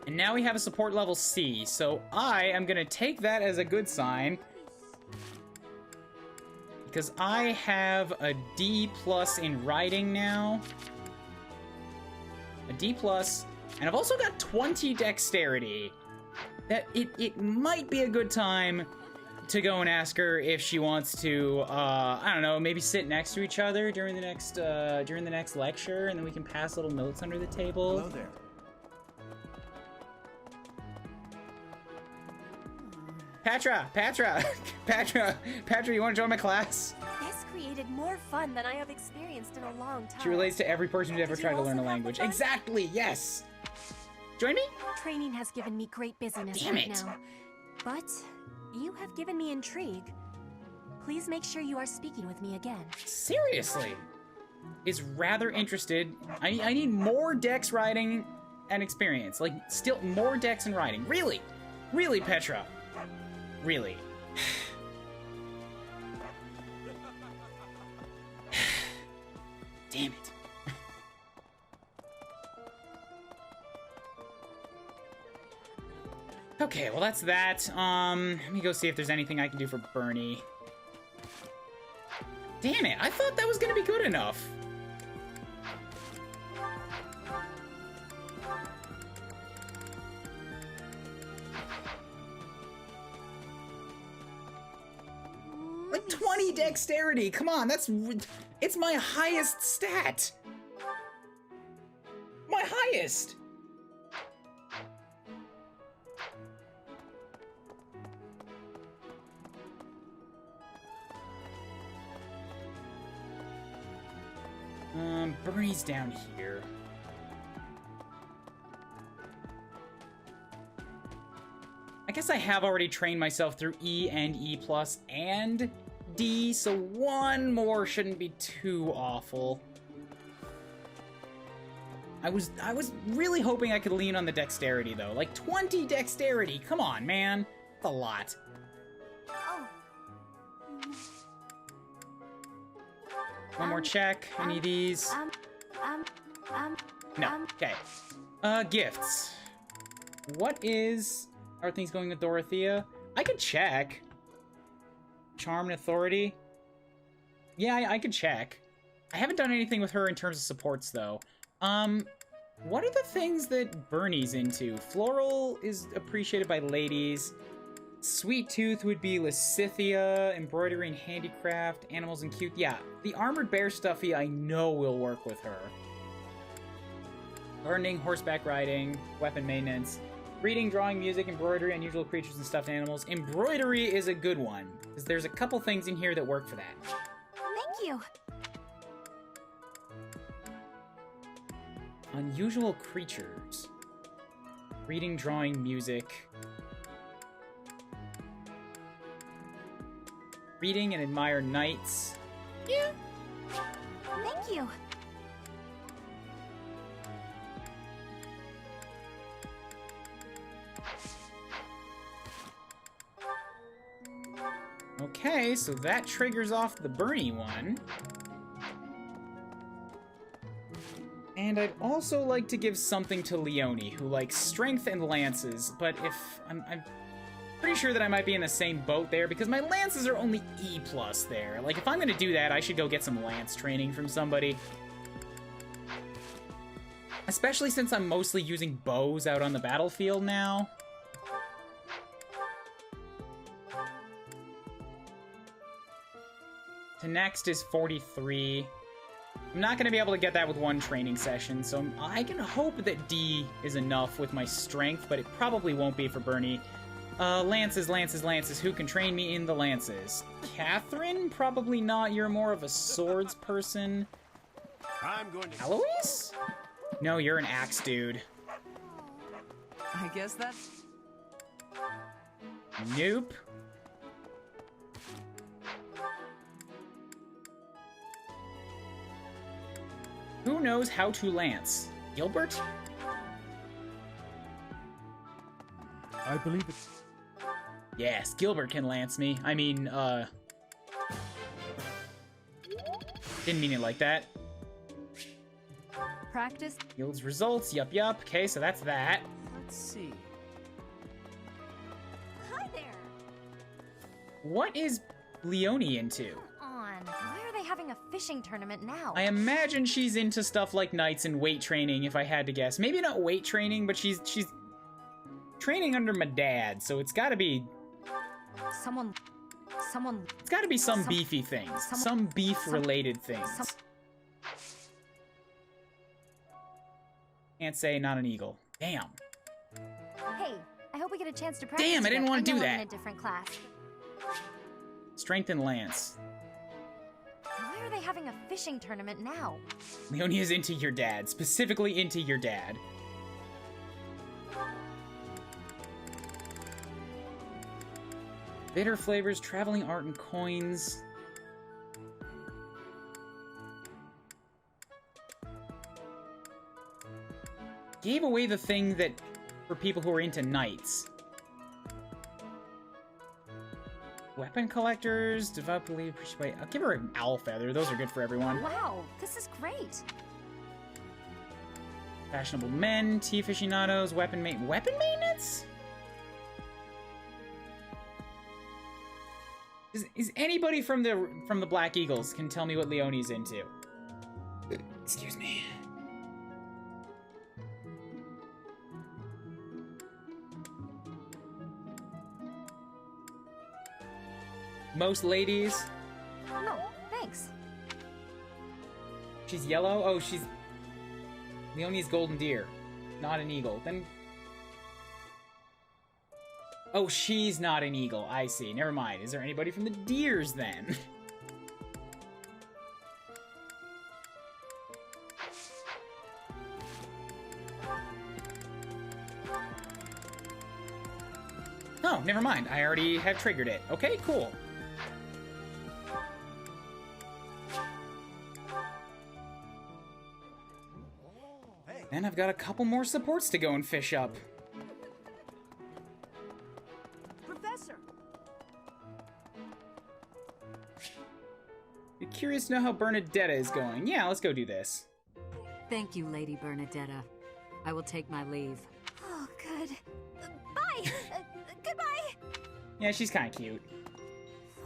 And now we have a support level C, so I am gonna take that as a good sign. Because I have a D+ in writing now. A D+, and I've also got 20 dexterity. That it might be a good time to go and ask her if she wants to, I don't know, maybe sit next to each other during the next lecture, and then we can pass little notes under the table. Hello there. Patra, you want to join my class? This created more fun than I have experienced in a long time. She relates to every person who's ever Did tried you to learn a also have language. fun? Exactly, yes. Join me? Training has given me great busyness Damn right it. now. But you have given me intrigue. Please make sure you are speaking with me again. Seriously. Is rather interested. I need more dex riding and experience. Like, still more dex and riding. Really? Really, Petra? Really? Damn it. Okay, well that's that. Let me go see if there's anything I can do for Bernie. Damn it, I thought that was gonna be good enough. Like 20 dexterity, come on, it's my highest stat. My highest. Bernie's down here. I guess I have already trained myself through E and E+ and D, so one more shouldn't be too awful. I was really hoping I could lean on the dexterity though. Like 20 dexterity. Come on, man. That's a lot. Oh. One more check. Any of these? No. Okay. Gifts. What is... Are things going with Dorothea? I could check. Charm and authority? Yeah, I could check. I haven't done anything with her in terms of supports, though. What are the things that Bernie's into? Floral is appreciated by ladies. Sweet Tooth would be Lysithia, embroidery and handicraft, animals and cute. Yeah, the armored bear stuffy I know will work with her. Gardening, horseback riding, weapon maintenance, reading, drawing, music, embroidery, unusual creatures and stuffed animals. Embroidery is a good one, because there's a couple things in here that work for that. Thank you. Unusual creatures. Reading, drawing, music. Reading and admire knights. Yeah. Thank you. Okay, so that triggers off the Bernie one. And I'd also like to give something to Leonie, who likes strength and lances, but if... I'm pretty sure that I might be in the same boat there, because my lances are only E+ there. Like, if I'm gonna do that, I should go get some lance training from somebody. Especially since I'm mostly using bows out on the battlefield now. To next is 43. I'm not going to be able to get that with one training session, so I can hope that D is enough with my strength, but it probably won't be for Bernie. Lances. Who can train me in the lances? Catherine? Probably not. You're more of a swords person. I'm going to... Eloise? No, you're an axe dude. I guess that's... Nope. Who knows how to lance? Gilbert? I believe it. Yes, Gilbert can lance me. I mean, didn't mean it like that. Practice. Yields results, yup. Okay, so that's that. Let's see. Hi there. What is Leonie into? Come on. Why are they having a fishing tournament now? I imagine she's into stuff like knights and weight training, if I had to guess. Maybe not weight training, but she's training under my dad, so it's gotta be... Someone... It's gotta be some beefy things. Some beef-related things. Can't say not an eagle. Damn. Hey, I hope we get a chance to practice. Damn, I didn't want to do I'm that. in a different class. Strength and lance. Why are they having a fishing tournament now? Leonie is into your dad. Specifically into your dad. Bitter flavors, traveling art, and coins. Gave away the thing that for people who are into knights. Weapon collectors, devout believe, appreciate. I'll give her an owl feather. Those are good for everyone. Wow, this is great. Fashionable men, tea aficionados, weapon maintenance? Is anybody from the Black Eagles can tell me what Leonie's into? Excuse me. Most ladies. No, thanks. She's yellow? Oh, she's... Leonie's golden deer. Not an eagle. Then... Oh, she's not an eagle. I see. Never mind. Is there anybody from the deers, then? Oh, never mind. I already have triggered it. Okay, cool. And I've got a couple more supports to go and fish up. Professor! You're curious to know how Bernadetta is going. Yeah, let's go do this. Thank you, Lady Bernadetta. I will take my leave. Oh, good. Bye! Goodbye! Yeah, she's kind of cute.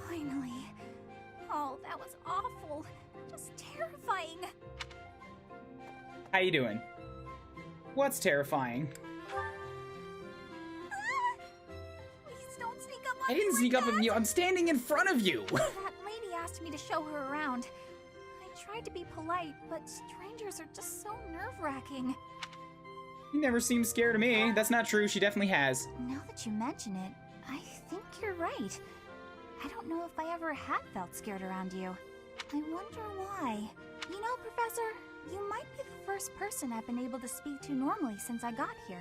Finally. Oh, that was awful. Just terrifying. How you doing? What's terrifying? Please don't sneak up on I me didn't like sneak up that. on you. I'm standing in front of you. That lady asked me to show her around. I tried to be polite, but strangers are just so nerve-wracking. You never seem scared of me. That's not true. She definitely has. Now that you mention it, I think you're right. I don't know if I ever had felt scared around you. I wonder why. You know, Professor, you might be the first person I've been able to speak to normally since I got here.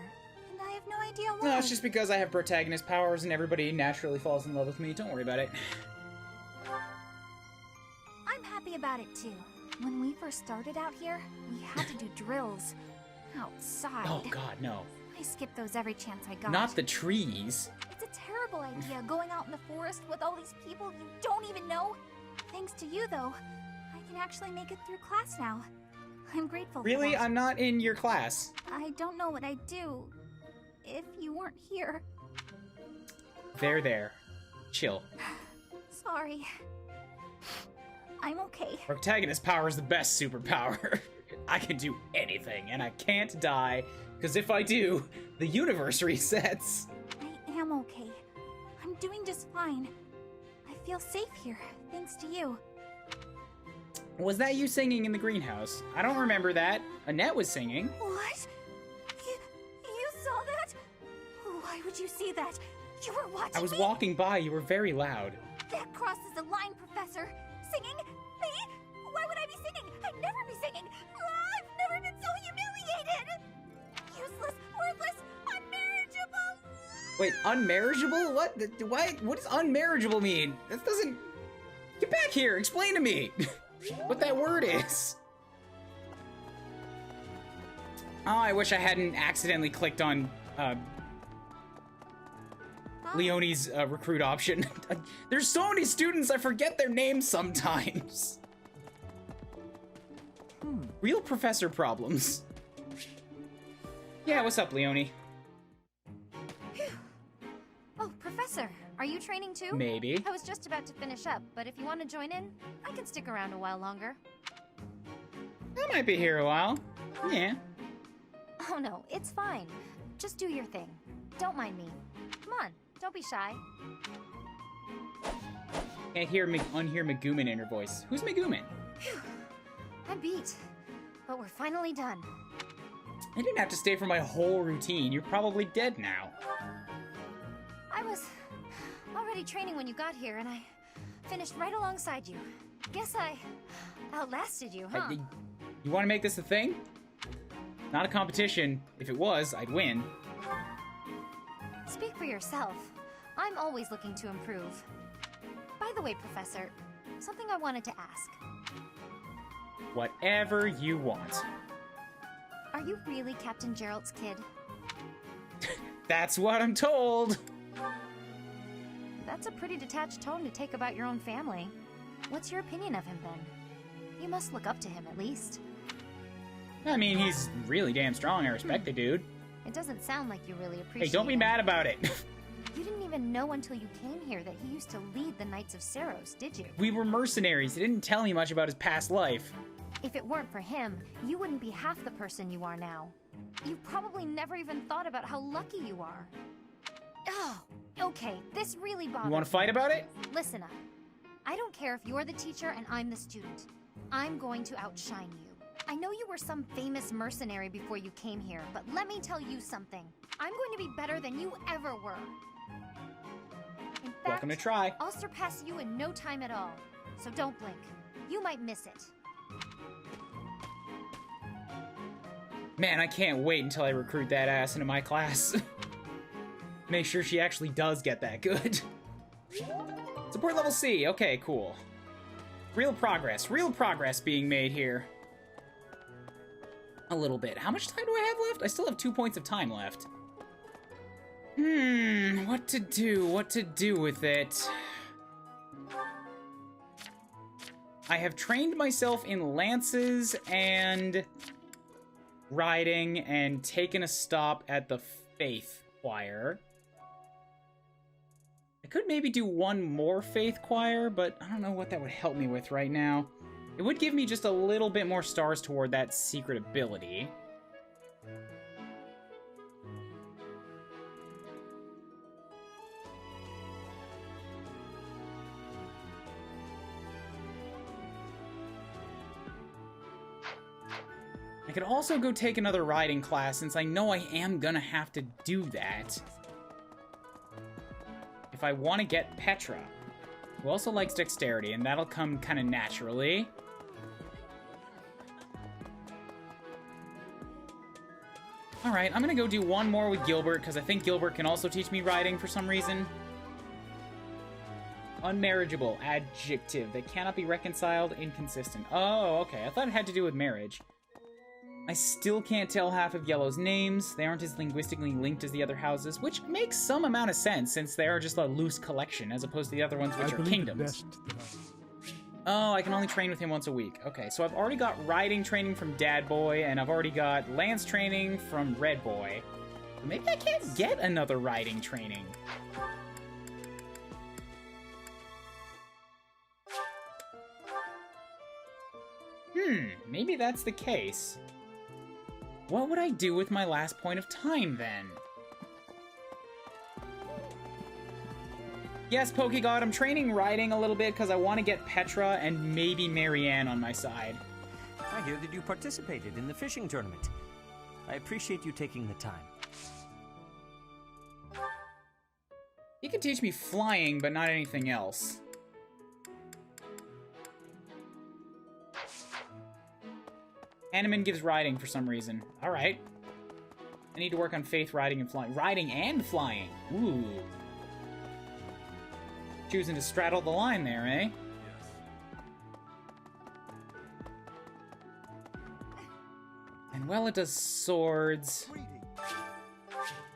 And I have no idea why. No, it's just because I have protagonist powers and everybody naturally falls in love with me. Don't worry about it. I'm happy about it too. When we first started out here, we had to do drills. Outside. Oh god, no. I skipped those every chance I got. Not the trees. It's a terrible idea going out in the forest with all these people you don't even know. Thanks to you, though, I can actually make it through class now. I'm grateful Really? for that. I'm not in your class. I don't know what I'd do if you weren't here. There. Chill. Sorry. I'm okay. Protagonist power is the best superpower. I can do anything, and I can't die, because if I do, the universe resets. I am okay. I'm doing just fine. I feel safe here, thanks to you. Was that you singing in the greenhouse? I don't remember that. Annette was singing. What? You saw that? Why would you see that? You were watching I was me? walking by. You were very loud. That crosses the line, Professor. Singing? Me? Why would I be singing? I'd never be singing. I've never been so humiliated. Useless, worthless, unmarriageable. Wait, unmarriageable? What? What does unmarriageable mean? That doesn't... Get back here! Explain to me! What that word is. Oh, I wish I hadn't accidentally clicked on, Leonie's recruit option. There's so many students, I forget their names sometimes. Real professor problems. Yeah, what's up, Leonie? Professor, are you training too? Maybe. I was just about to finish up, but if you want to join in, I can stick around a while longer. I might be here a while. Yeah. Oh no, it's fine. Just do your thing. Don't mind me. Come on, don't be shy. Can't unhear Megumin in her voice. Who's Megumin? Phew. I'm beat, but we're finally done. I didn't have to stay for my whole routine. You're probably dead now. I was already training when you got here, and I finished right alongside you. Guess I outlasted you, huh? You want to make this a thing? Not a competition. If it was, I'd win. Speak for yourself. I'm always looking to improve. By the way, Professor, something I wanted to ask. Whatever you want. Are you really Captain Gerald's kid? That's what I'm told. That's a pretty detached tone to take about your own family. What's your opinion of him, then? You must look up to him, at least. I mean, he's really damn strong. I respect the dude. It doesn't sound like you really appreciate Hey, don't be him. mad about it. You didn't even know until you came here that he used to lead the Knights of Seros, did you? We were mercenaries. He didn't tell me much about his past life. If it weren't for him, you wouldn't be half the person you are now. You probably never even thought about how lucky you are. Oh, okay, this really bothers me. You want to fight about it? Listen up. I don't care if you're the teacher and I'm the student. I'm going to outshine you. I know you were some famous mercenary before you came here, but let me tell you something. I'm going to be better than you ever were. In fact, Welcome to try. I'll surpass you in no time at all. So don't blink. You might miss it. Man, I can't wait until I recruit that ass into my class. Make sure she actually does get that good. Support level C. Okay, cool. Real progress being made here. A little bit. How much time do I have left? I still have 2 points of time left. What to do with it? I have trained myself in lances and riding and taken a stop at the Faith Choir. I could maybe do one more Faith Choir, but I don't know what that would help me with right now. It would give me just a little bit more stars toward that secret ability. I could also go take another riding class, since I know I am gonna have to do that. If I want to get Petra, who also likes dexterity, and that'll come kind of naturally. Alright, I'm gonna go do one more with Gilbert, because I think Gilbert can also teach me riding for some reason. Unmarriageable, adjective that cannot be reconciled, inconsistent. Oh, okay, I thought it had to do with marriage. I still can't tell half of Yellow's names. They aren't as linguistically linked as the other houses, which makes some amount of sense since they are just a loose collection as opposed to the other ones, which are kingdoms. Oh, I can only train with him once a week. Okay, so I've already got riding training from Dad Boy, and I've already got lance training from Red Boy. Maybe I can't get another riding training. Maybe that's the case. What would I do with my last point of time, then? Yes, Pokegod, I'm training riding a little bit because I want to get Petra and maybe Marianne on my side. I hear that you participated in the fishing tournament. I appreciate you taking the time. You can teach me flying, but not anything else. Hanneman gives riding for some reason. Alright. I need to work on faith, riding, and flying. Riding and flying. Ooh. Choosing to straddle the line there, eh? And well, it does swords.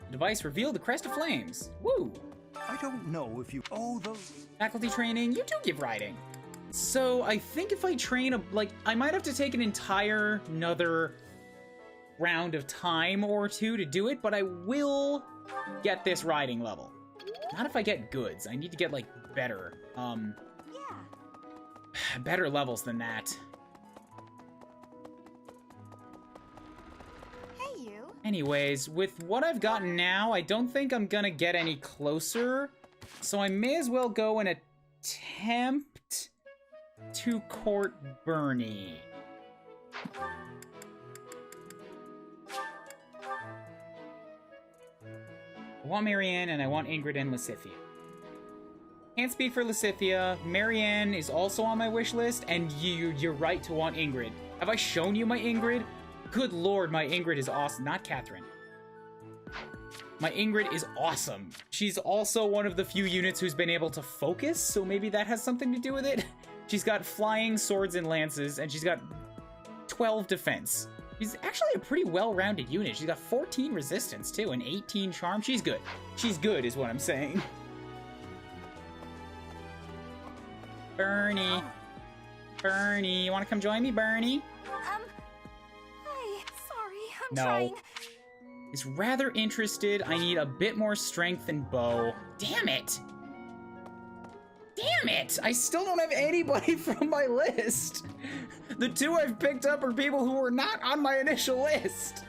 The device revealed the crest of flames. Woo! I don't know if you owe those. Faculty training, you do give riding. So I think if I train I might have to take an entire another round of time or two to do it, but I will get this riding level. Not if I get goods. I need to get, like, better. Yeah. Better levels than that. Hey, you. Anyways, with what I've gotten now, I don't think I'm gonna get any closer. So I may as well go and attempt to court Bernie. I want Marianne, and I want Ingrid and Lysithea. Can't speak for Lysithea. Marianne is also on my wish list, and you're right to want Ingrid. Have I shown you my Ingrid? Good lord, my Ingrid is awesome. Not Catherine. My Ingrid is awesome. She's also one of the few units who's been able to focus, so maybe that has something to do with it. She's got flying swords and lances, and she's got 12 defense. She's actually a pretty well-rounded unit. She's got 14 resistance, too, and 18 charm. She's good. She's good, is what I'm saying. Bernie. Bernie, you want to come join me, Bernie? Hi. Sorry, I'm No. trying. Is rather interested. I need a bit more strength and bow. Damn it! Damn it! I still don't have anybody from my list. The two I've picked up are people who were not on my initial list.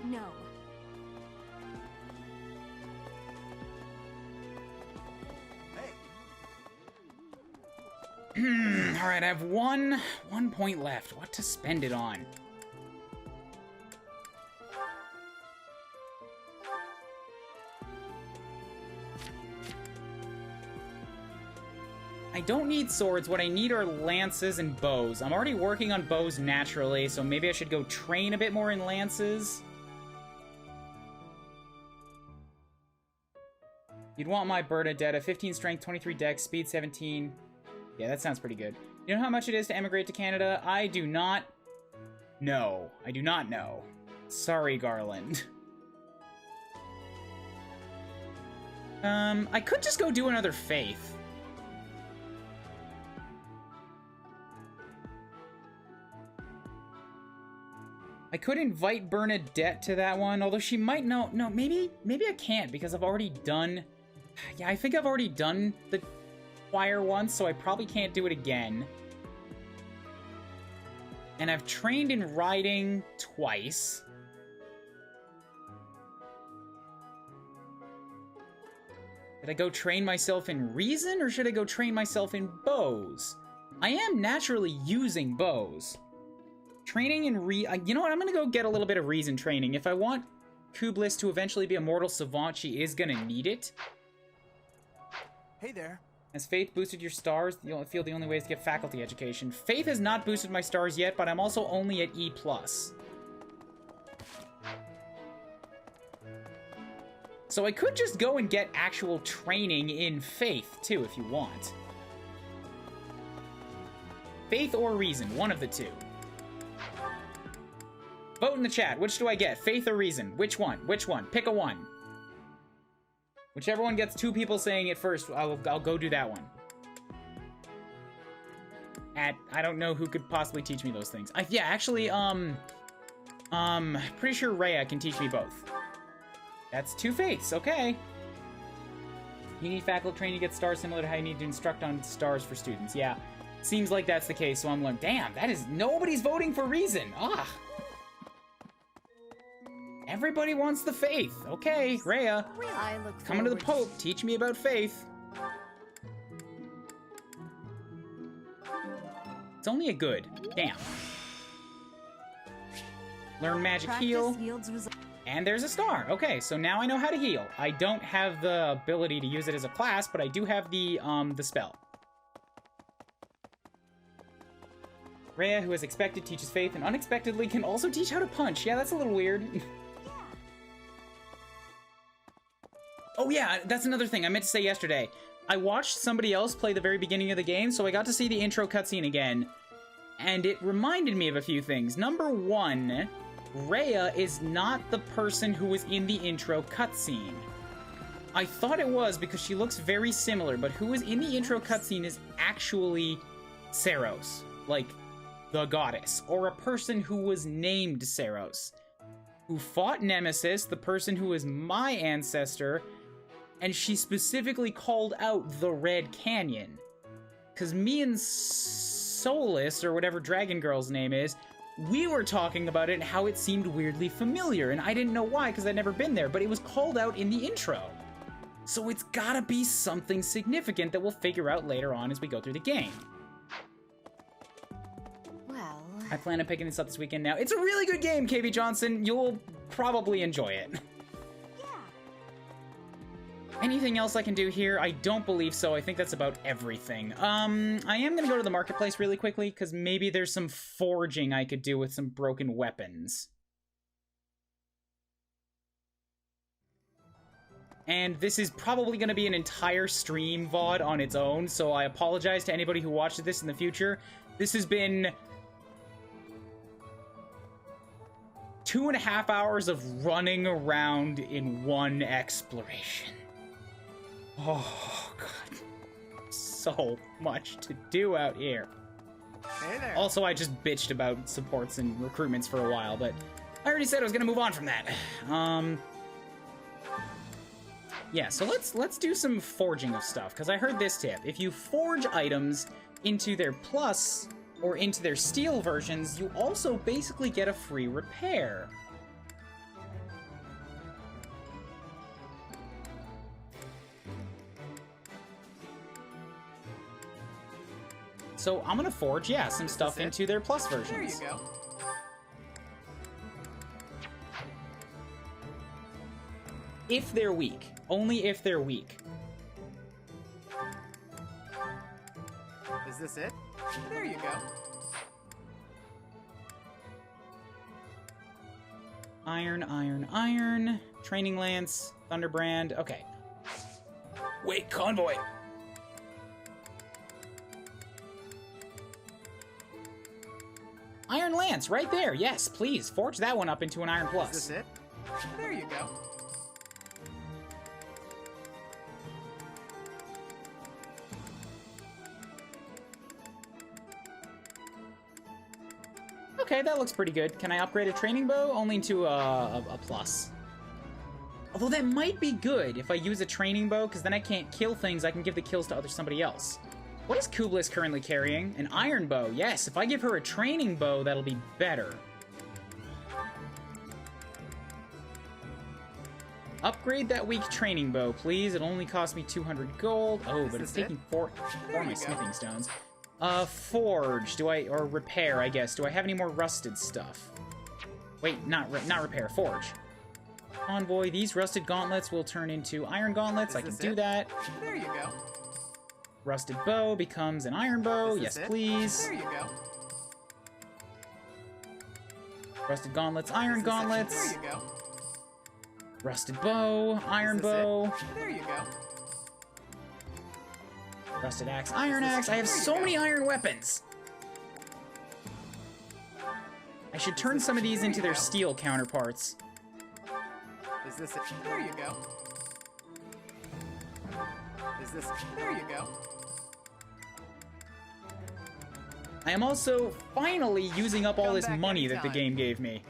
No. All right, I have one point left. What to spend it on? I don't need swords. What I need are lances and bows. I'm already working on bows naturally, so maybe I should go train a bit more in lances. You'd want my Bernadetta. 15 strength, 23 dex, speed 17. Yeah, that sounds pretty good. You know how much it is to emigrate to Canada? I do not know. I do not know. Sorry, Garland. I could just go do another faith. I could invite Bernadette to that one, although she might know. No, maybe I can't because I've already done. Yeah, I think I've already done the choir once, so I probably can't do it again. And I've trained in riding twice. Should I go train myself in reason, or should I go train myself in bows? I am naturally using bows. Training in you know what? I'm gonna go get a little bit of reason training. If I want Kublis to eventually be a mortal savant, she is gonna need it. Hey there. Has Faith boosted your stars? You feel the only way is to get faculty education. Faith has not boosted my stars yet, but I'm also only at E+. So I could just go and get actual training in Faith, too, if you want. Faith or Reason, one of the two. Vote in the chat. Which do I get? Faith or Reason? Which one? Which one? Pick a one. Whichever one gets two people saying it first, I'll go do that one. I don't know who could possibly teach me those things. Yeah, actually, pretty sure Rhea can teach me both. That's two faiths, okay. You need faculty training to get stars similar to how you need to instruct on stars for students. Yeah, seems like that's the case, so I'm like, damn, that is, nobody's voting for Reason. Ah. Everybody wants the faith. Okay, Rhea. Coming to the Pope, teach me about faith. It's only a good. Damn. Learn magic heal. And there's a star. Okay, so now I know how to heal. I don't have the ability to use it as a class, but I do have the spell. Rhea, who is expected, teaches faith, and unexpectedly can also teach how to punch. Yeah, that's a little weird. Oh yeah, that's another thing I meant to say yesterday. I watched somebody else play the very beginning of the game, so I got to see the intro cutscene again. And it reminded me of a few things. Number one, Rhea is not the person who was in the intro cutscene. I thought it was because she looks very similar, but who was in the intro cutscene is actually Saros, like the goddess, or a person who was named Saros. who fought Nemesis, the person who is my ancestor, and she specifically called out the Red Canyon. Because me and Solus, or whatever Dragon Girl's name is, we were talking about it and how it seemed weirdly familiar, and I didn't know why because I'd never been there, but it was called out in the intro. So it's gotta be something significant that we'll figure out later on as we go through the game. Well... I plan on picking this up this weekend now. It's a really good game, KB Johnson. You'll probably enjoy it. Anything else I can do here? I don't believe so. I think that's about everything. I am gonna go to the marketplace really quickly, because maybe there's some forging I could do with some broken weapons. And this is probably gonna be an entire stream VOD on its own, so I apologize to anybody who watches this in the future. This has been 2.5 hours of running around in one exploration. Oh, God. So much to do out here. Hey there. Also, I just bitched about supports and recruitments for a while, but I already said I was gonna move on from that. Yeah, so let's do some forging of stuff, because I heard this tip. If you forge items into their plus or into their steel versions, you also basically get a free repair. So I'm gonna forge, yeah, some stuff into their plus versions. There you go. If they're weak. Only if they're weak. Is this it? There you go. Iron, iron, iron. Training lance, thunderbrand. Okay. Wait, convoy. Iron lance, right there. Yes, please forge that one up into an iron plus. Is this it? There you go. Okay, that looks pretty good. Can I upgrade a training bow? Only into a plus. Although that might be good if I use a training bow, because then I can't kill things. I can give the kills to somebody else. What is Kublis currently carrying? An iron bow. Yes, if I give her a training bow, that'll be better. Upgrade that weak training bow, please. It'll only cost me 200 gold. Oh, but it's taking four of my smithing stones. Forge. Or repair, I guess. Do I have any more rusted stuff? Wait, not repair. Forge. Convoy. These rusted gauntlets will turn into iron gauntlets. I can do that. There you go. Rusted bow becomes an iron bow. Yes, please. There you go. Rusted gauntlets, iron gauntlets. There you go. Rusted bow, iron bow. There you go. Rusted axe, iron axe. I have so many iron weapons. I should turn some of these into their steel counterparts. Is this it? There you go. Is this? There you go. I am also finally using up all Come this back money that the anytime. game gave me.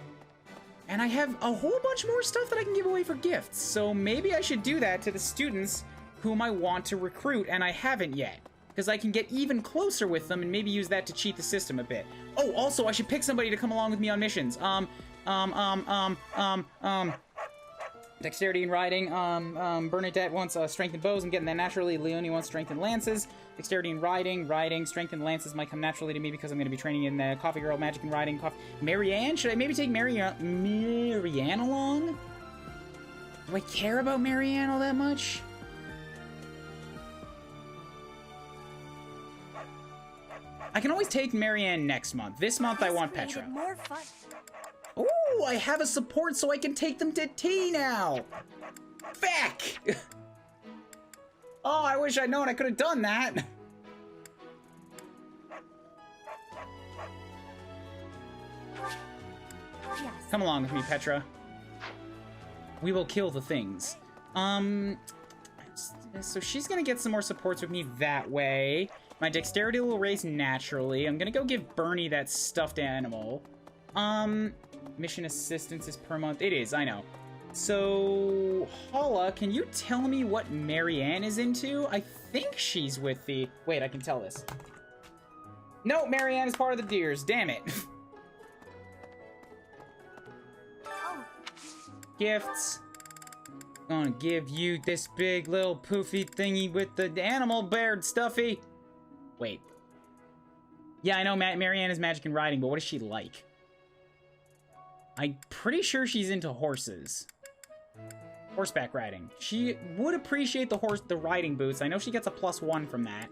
And I have a whole bunch more stuff that I can give away for gifts, so maybe I should do that to the students whom I want to recruit, and I haven't yet. Because I can get even closer with them and maybe use that to cheat the system a bit. Oh, also, I should pick somebody to come along with me on missions. Dexterity and riding. Bernadette wants strength in bows. I'm getting that naturally. Leonie wants strength in lances. Dexterity and riding. Strength in lances might come naturally to me because I'm going to be training in Coffee Girl, Magic and Riding. Marianne? Should I maybe take Marianne along? Do I care about Marianne all that much? I can always take Marianne next month. This month I want Petra. More fun. Ooh, I have a support so I can take them to tea now! Feck! Oh, I wish I'd known I could have done that! Yes. Come along with me, Petra. We will kill the things. So she's gonna get some more supports with me that way. My dexterity will raise naturally. I'm gonna go give Bernie that stuffed animal. Mission assistance is per month. It is, I know. So, Hala, can you tell me what Marianne is into? I think she's with the... Wait, I can tell this. No, Marianne is part of the Deers. Damn it. Oh, Gifts. Gonna give you this big little poofy thingy with the animal bear stuffy. Wait. Yeah, I know Marianne is magic and riding, but what is she like? I'm pretty sure she's into horses. Horseback riding. She would appreciate the riding boots. I know she gets a +1 from that.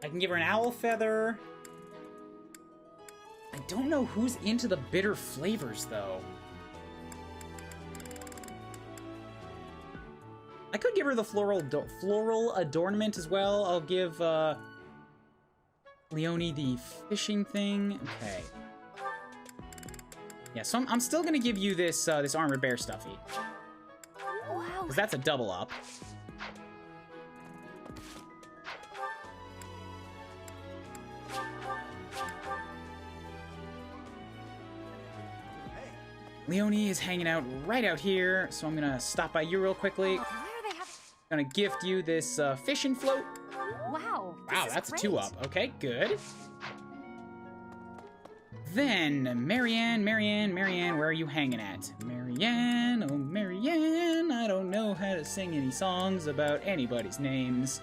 I can give her an owl feather. I don't know who's into the bitter flavors, though. I could give her the floral adornment as well. I'll give Leonie the fishing thing. Okay. Yeah, so I'm still gonna give you this this armored bear stuffy, wow. because that's a double up. Leonie is hanging out right out here, so I'm gonna stop by you real quickly. Why are they having... Gonna gift you this fishing float. Wow. Wow, this that's is a great. 2-up. Okay, good. Then, Marianne, where are you hanging at? Marianne, oh Marianne, I don't know how to sing any songs about anybody's names.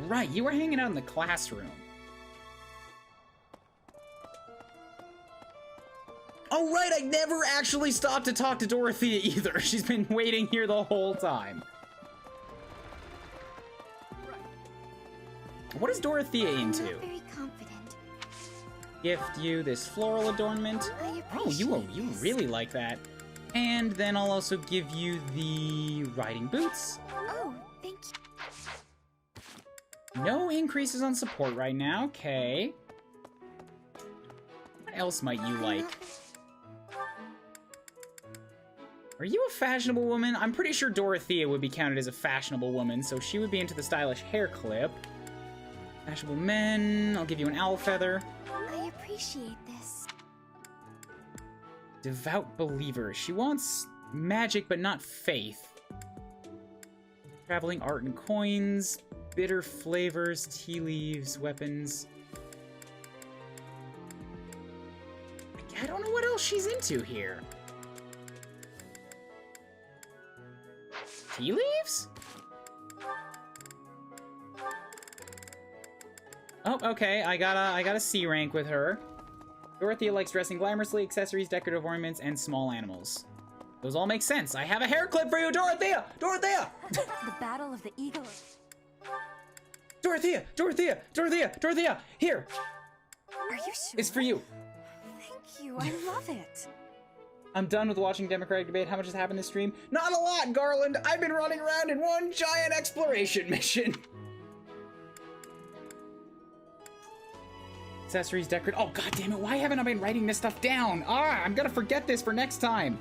Right, you were hanging out in the classroom. Oh right, I never actually stopped to talk to Dorothea either. She's been waiting here the whole time. What is Dorothea I'm into? not very confident. Gift you this floral adornment. I Oh, you appreciate this. really like that. And then I'll also give you the riding boots. Oh, thank you. No increases on support right now. Okay. What else might you like? Are you a fashionable woman? I'm pretty sure Dorothea would be counted as a fashionable woman, so she would be into the stylish hair clip. Fashionable men. I'll give you an owl feather. I appreciate this. Devout believer. She wants magic, but not faith. Traveling art and coins. Bitter flavors. Tea leaves. Weapons. I don't know what else she's into here. Tea leaves? Oh, okay. I got a C rank with her. Dorothea likes dressing glamorously, accessories, decorative ornaments, and small animals. Those all make sense. I have a hair clip for you, Dorothea! Dorothea! The Battle of the Eagle. Dorothea! Dorothea! Dorothea! Dorothea! Here! Are you sure? It's for you. Thank you. I love it. I'm done with watching Democratic debate. How much has happened this stream? Not a lot, Garland! I've been running around in one giant exploration mission! Accessories, decorative... Oh, god damn it, why haven't I been writing this stuff down? Ah, I'm gonna forget this for next time.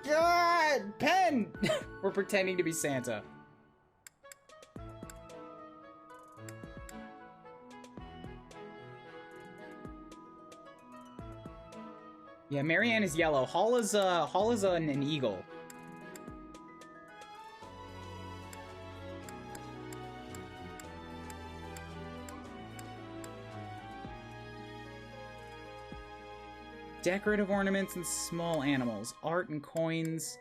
God! Pen! We're pretending to be Santa. Yeah, Marianne is yellow. Hall is an eagle. Decorative ornaments and small animals. Art and coins.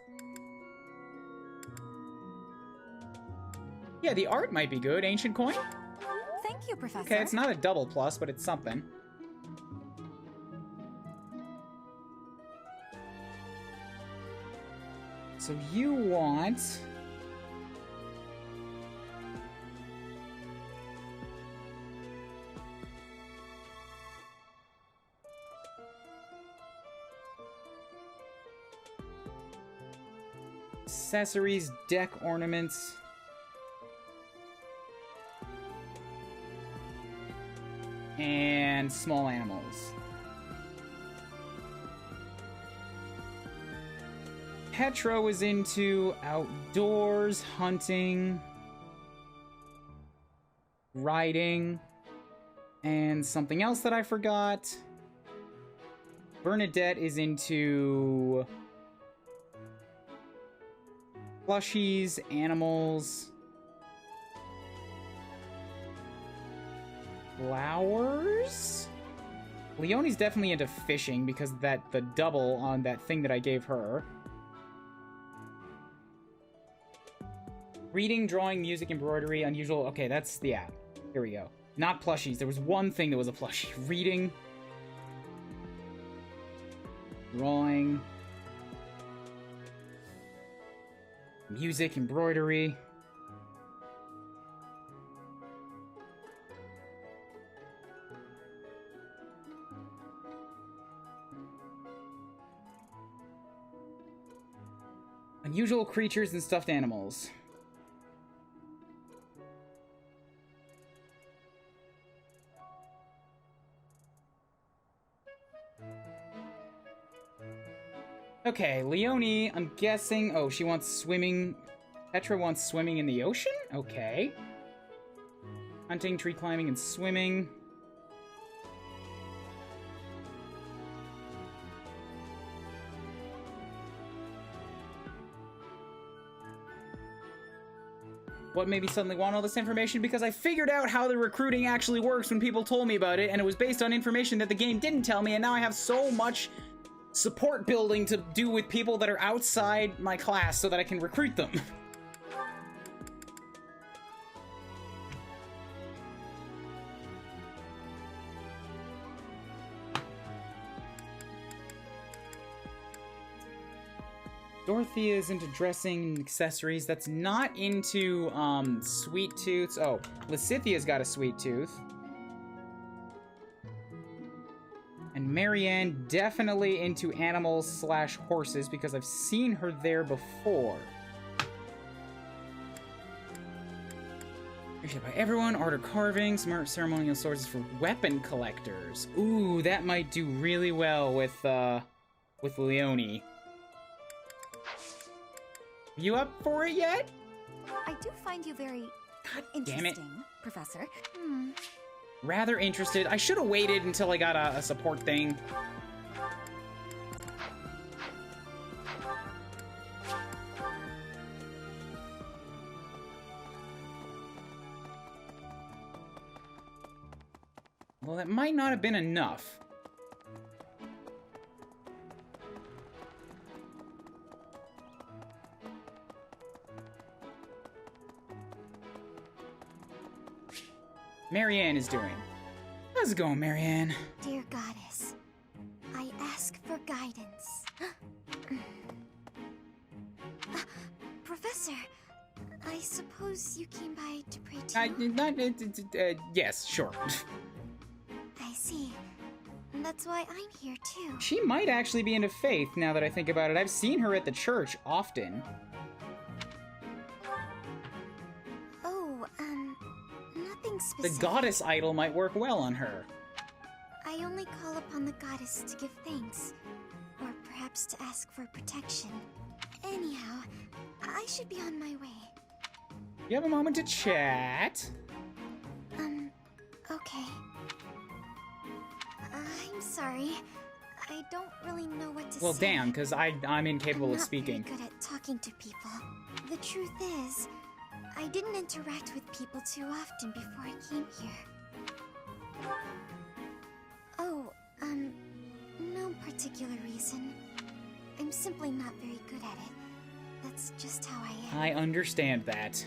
Yeah, the art might be good. Ancient coin? Thank you, Professor. Okay, it's not a double plus, but it's something. So you want... accessories, deck ornaments. And small animals. Petro is into outdoors, hunting, riding, and something else that I forgot. Bernadette is into plushies, animals, flowers. Leonie's definitely into fishing because the double on that thing that I gave her. Reading, drawing, music, embroidery, unusual. Okay, that's the app. Here we go. Not plushies. There was one thing that was a plushie. Reading. Drawing. Music, embroidery. Unusual creatures and stuffed animals. Okay, Leonie, I'm guessing... Oh, she wants swimming... Petra wants swimming in the ocean? Okay. Hunting, tree climbing, and swimming. What made me suddenly want all this information? Because I figured out how the recruiting actually works when people told me about it, and it was based on information that the game didn't tell me, and now I have so much support building to do with people that are outside my class so that I can recruit them. Dorothea is into dressing and accessories. That's not into, sweet tooths. Oh, Lysithia's got a sweet tooth. And Marianne definitely into animals slash horses because I've seen her there before. Appreciated by everyone. Art or carving. Smart ceremonial swords for weapon collectors. Ooh, that might do really well with Leonie. You up for it yet? I do find you very God interesting, damn it. Professor. Rather interested. I should have waited until I got a support thing. Well, that might not have been enough. Marianne is doing. How's it going, Marianne? Dear Goddess, I ask for guidance. Professor, I suppose you came by to pray too? Yes, sure. I see. That's why I'm here too. She might actually be into faith now that I think about it. I've seen her at the church often. Nothing The specific. goddess idol might work well on her. I only call upon the goddess to give thanks, or perhaps to ask for protection. Anyhow, I should be on my way. You have a moment to chat? Okay. I'm sorry. I don't really know what to say. Well, damn, because I'm incapable of speaking. I'm not very good at talking to people. The truth is, I didn't interact with people too often before I came here. Oh, no particular reason. I'm simply not very good at it. That's just how I am. I understand that.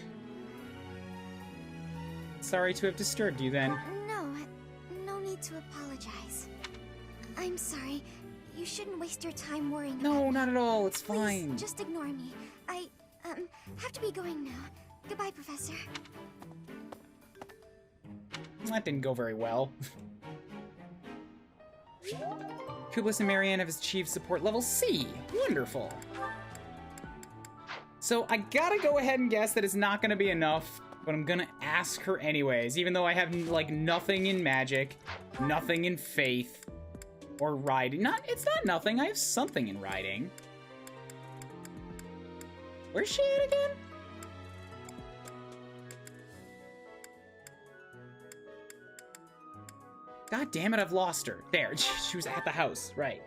Sorry to have disturbed you then. No need to apologize. I'm sorry. You shouldn't waste your time worrying No, about not me. at all. It's Please, fine. just ignore me. I, have to be going now. Goodbye, Professor. That didn't go very well. Kublis and Marianne have achieved support level C. Wonderful. So I gotta go ahead and guess that it's not gonna be enough, but I'm gonna ask her anyways, even though I have, like, nothing in magic, nothing in faith, or riding. It's not nothing, I have something in riding. Where's she at again? God damn it, I've lost her. There, she was at the house, right.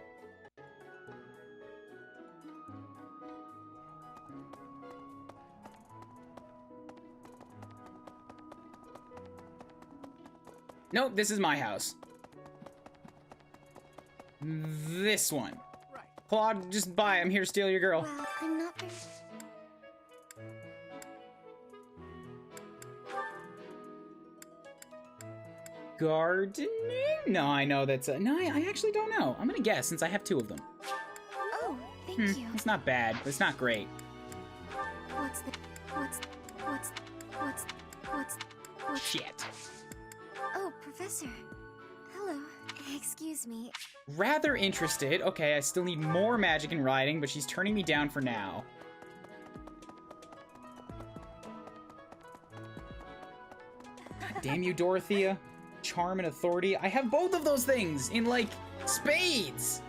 Nope, this is my house. This one. Right. Claude, just bye. I'm here to steal your girl. Well, I'm not very... Gardening? No, I know that's no, I actually don't know. I'm gonna guess since I have 2 of them. Oh, thank you. It's not bad, but it's not great. What's... Shit. Oh, Professor. Hello. Excuse me. Rather interested. Okay, I still need more magic and writing, but she's turning me down for now. God damn you, Dorothea. Charm and authority. I have both of those things in, like, spades.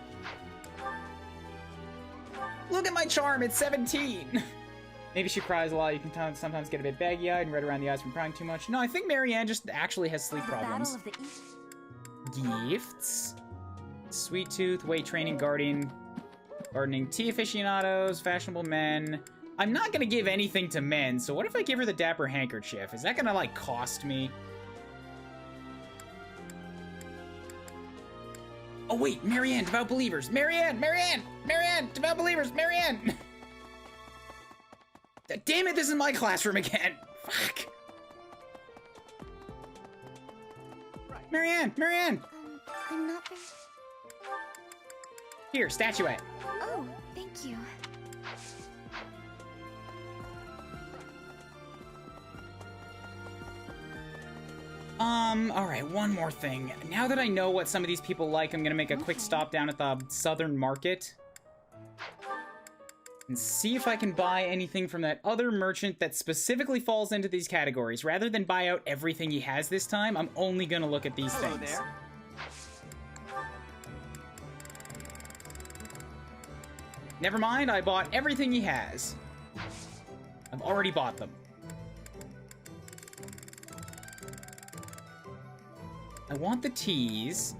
Look at my charm, it's 17. Maybe she cries a lot. You can sometimes get a bit baggy-eyed and red around the eyes from crying too much. No, I think Marianne just actually has sleep problems. Gifts. Sweet Tooth, weight training, gardening, tea aficionados, fashionable men. I'm not gonna give anything to men, so what if I give her the dapper handkerchief? Is that gonna, like, cost me? Oh wait, Marianne, devout believers. Marianne, devout believers, Marianne. Damn it, this is my classroom again. Fuck. Right. Marianne. I'm not very... Here, statuette. Oh, thank you. Alright, one more thing. Now that I know what some of these people like, I'm gonna make a quick stop down at the Southern Market. And see if I can buy anything from that other merchant that specifically falls into these categories. Rather than buy out everything he has this time, I'm only gonna look at these Hello things. there. Never mind, I bought everything he has. I've already bought them. I want the teas.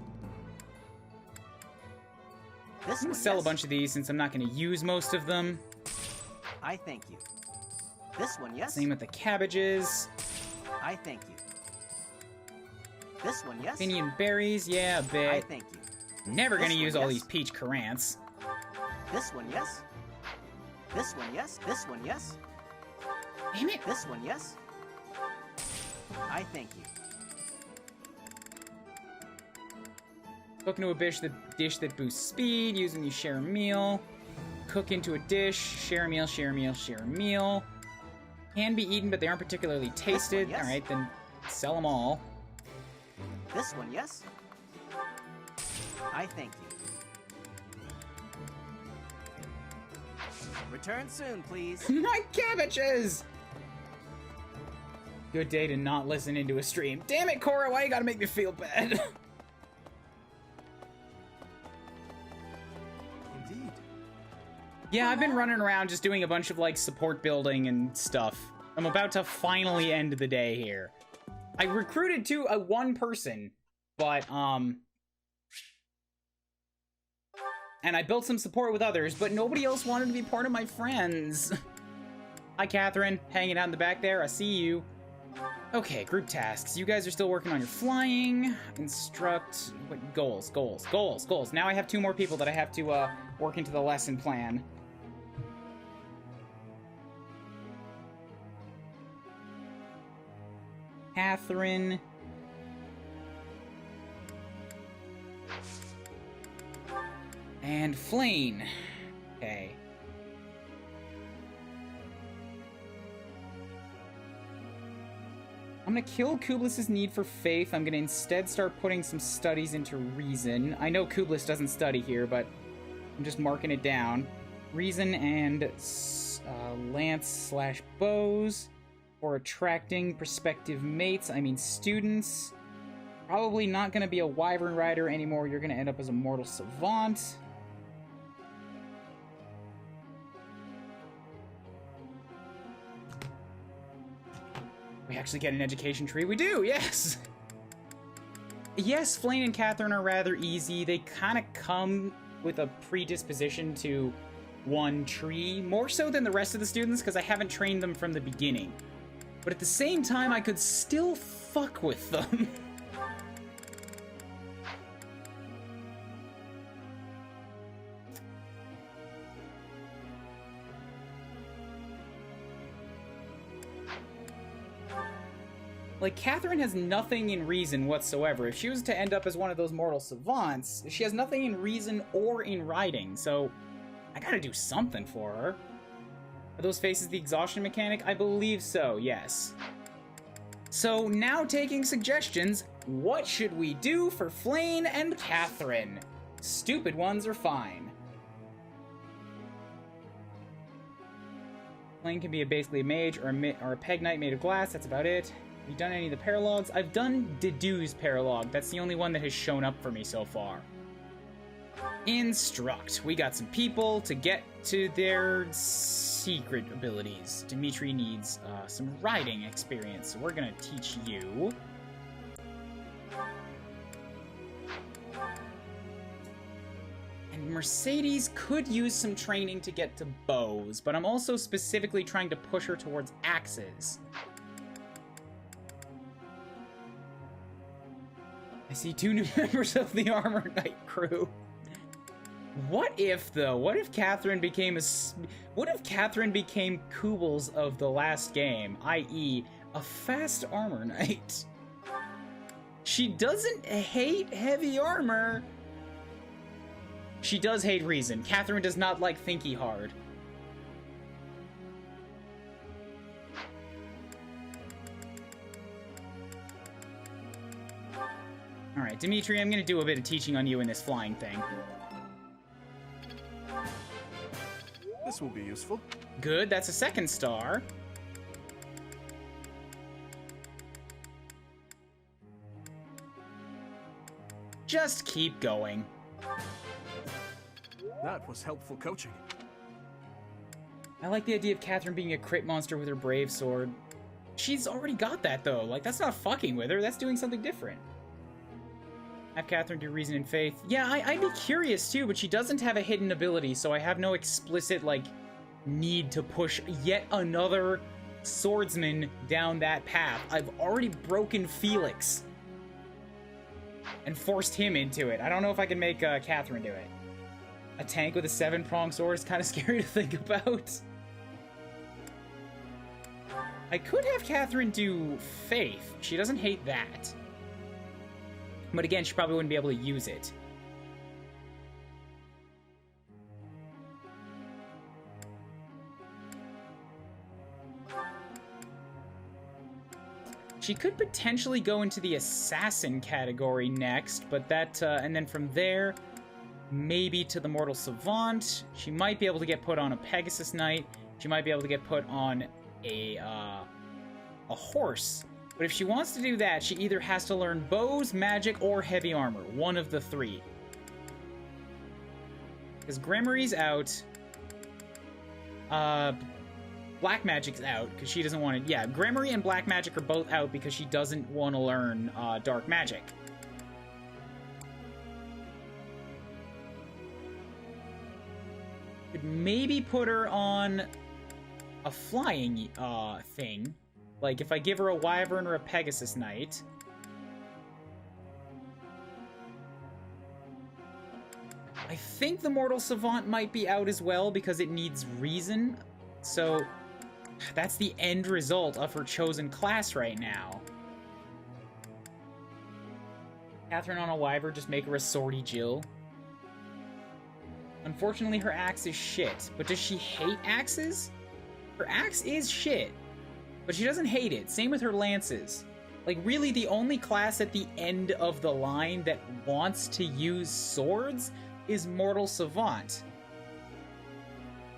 This I'm gonna one, sell a yes. bunch of these since I'm not gonna use most of them. I thank you. This one, yes. Same with the cabbages. I thank you. This one, yes. Finian berries, yeah, a I bit. thank you. Never gonna This one, use all yes. these peach currants. This one, yes. This one, yes. This one, yes. Damn it! This one, yes. I thank you. Cook into a dish that boosts speed. Use when you share a meal. Cook into a dish. Share a meal, share a meal, share a meal. Can be eaten, but they aren't particularly tasted. yes. Alright, then sell them all. This one, yes. I thank you. Return soon, please. My cabbages! Good day to not listen into a stream. Damn it, Cora, why you gotta make me feel bad? Indeed. Yeah, I've been running around just doing a bunch of, like, support building and stuff. I'm about to finally end the day here. I recruited one person, but, and I built some support with others, but nobody else wanted to be part of my friends. Hi, Catherine. Hanging out in the back there. I see you. Okay, group tasks. You guys are still working on your flying. Instruct... What, goals. Now I have 2 more people that I have to, work into the lesson plan. Catherine. And Flane. Okay. I'm gonna kill Kublis' need for faith. I'm gonna instead start putting some studies into reason. I know Kublis doesn't study here, but I'm just marking it down. Reason and lance/bows for attracting prospective mates. I mean students. Probably not gonna be a wyvern rider anymore. You're gonna end up as a mortal savant. actually get an education tree. We do, yes! Yes, Flayn and Catherine are rather easy. They kind of come with a predisposition to one tree, more so than the rest of the students, because I haven't trained them from the beginning. But at the same time, I could still fuck with them. Like, Catherine has nothing in reason whatsoever. If she was to end up as one of those mortal savants, she has nothing in reason or in writing, so I gotta do something for her. Are those faces the exhaustion mechanic? I believe so, yes. So, now taking suggestions, what should we do for Flayn and Catherine? Stupid ones are fine. Flayn can be basically a mage or a peg knight made of glass, that's about it. Have you done any of the paralogs? I've done Dedu's paralog. That's the only one that has shown up for me so far. Instruct. We got some people to get to their secret abilities. Dimitri needs some riding experience, so we're gonna teach you. And Mercedes could use some training to get to bows, but I'm also specifically trying to push her towards axes. I see 2 new members of the Armor Knight crew. What if, though? What if Catherine became Kubl's of the last game, i.e., a fast Armor Knight? She doesn't hate heavy armor. She does hate reason. Catherine does not like thinky hard. Alright, Dimitri, I'm gonna do a bit of teaching on you in this flying thing. This will be useful. Good, that's a 2nd star. Just keep going. That was helpful coaching. I like the idea of Catherine being a crit monster with her brave sword. She's already got that, though. Like, that's not fucking with her. That's doing something different. Have Catherine do reason and faith. Yeah, I'd be curious too, but she doesn't have a hidden ability, so I have no explicit, like, need to push yet another swordsman down that path. I've already broken Felix and forced him into it. I don't know if I can make Catherine do it. A tank with a 7-pronged sword is kind of scary to think about. I could have Catherine do faith. She doesn't hate that. But again, she probably wouldn't be able to use it. She could potentially go into the assassin category next, but that, and then from there, maybe to the mortal savant. She might be able to get put on a Pegasus Knight. She might be able to get put on a horse. But if she wants to do that, she either has to learn bows, magic, or heavy armor. One of the 3. Because Grimory's out. Black Magic's out, because she doesn't want to... Yeah, Grimory and Black Magic are both out because she doesn't want to learn Dark Magic. Could maybe put her on a flying thing. Like, if I give her a Wyvern or a Pegasus Knight. I think the Mortal Savant might be out as well because it needs reason. So, that's the end result of her chosen class right now. Catherine on a Wyvern, just make her a Swordy Jill. Unfortunately, her axe is shit. But does she hate axes? Her axe is shit. But she doesn't hate it. Same with her lances. Like, really, the only class at the end of the line that wants to use swords is Mortal Savant.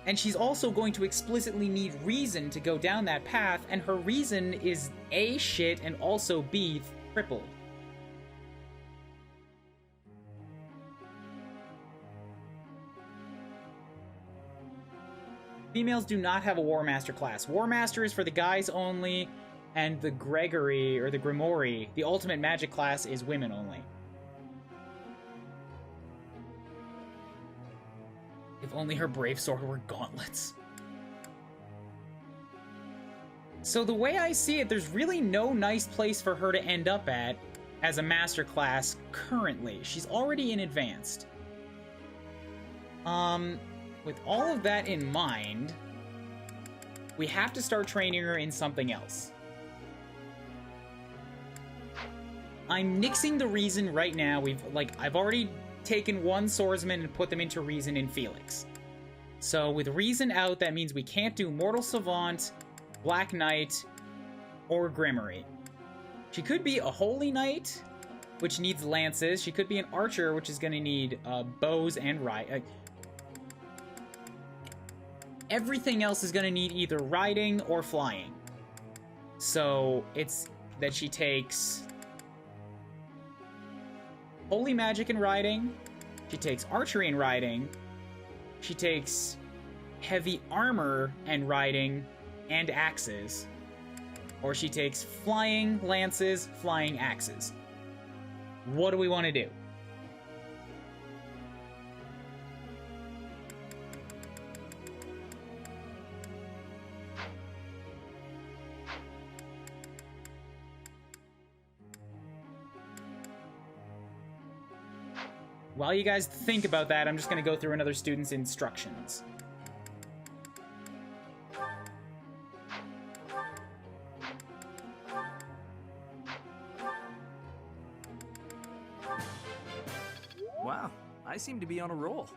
And she's also going to explicitly need reason to go down that path, and her reason is A, shit, and also B, crippled. Females do not have a War Master class. War Master is for the guys only. and the Gregory, or the Grimoire, the ultimate magic class, is women only. If only her brave sword were gauntlets. So the way I see it, there's really no nice place for her to end up at as a master class currently. She's already in advanced. With all of that in mind, we have to start training her in something else. I'm nixing the reason right now. I've already taken one swordsman and put them into reason in Felix. So with reason out, that means we can't do Mortal Savant, Black Knight, or Grimoire. She could be a Holy Knight, which needs lances. She could be an Archer, which is going to need bows and everything else is going to need either riding or flying. So it's that she takes Holy Magic and riding, she takes archery and riding, she takes heavy armor and riding and axes, or she takes flying lances, flying axes. What do we want to do? While you guys think about that, I'm just going to go through another student's instructions. Wow, I seem to be on a roll.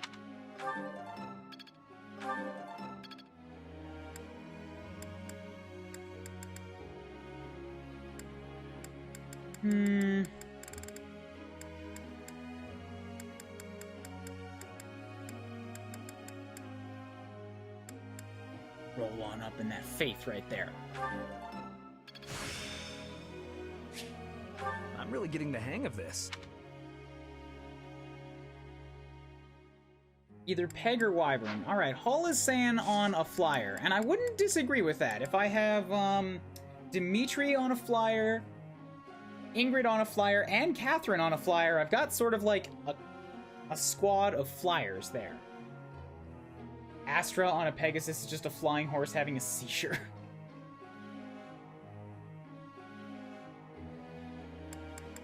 Roll on up in that faith right there. I'm really getting the hang of this. Either Peg or Wyvern. Alright, Hull is saying on a flyer, and I wouldn't disagree with that. If I have Dimitri on a flyer, Ingrid on a flyer, and Catherine on a flyer, I've got sort of like a squad of flyers there. Astra on a Pegasus is just a flying horse having a seizure.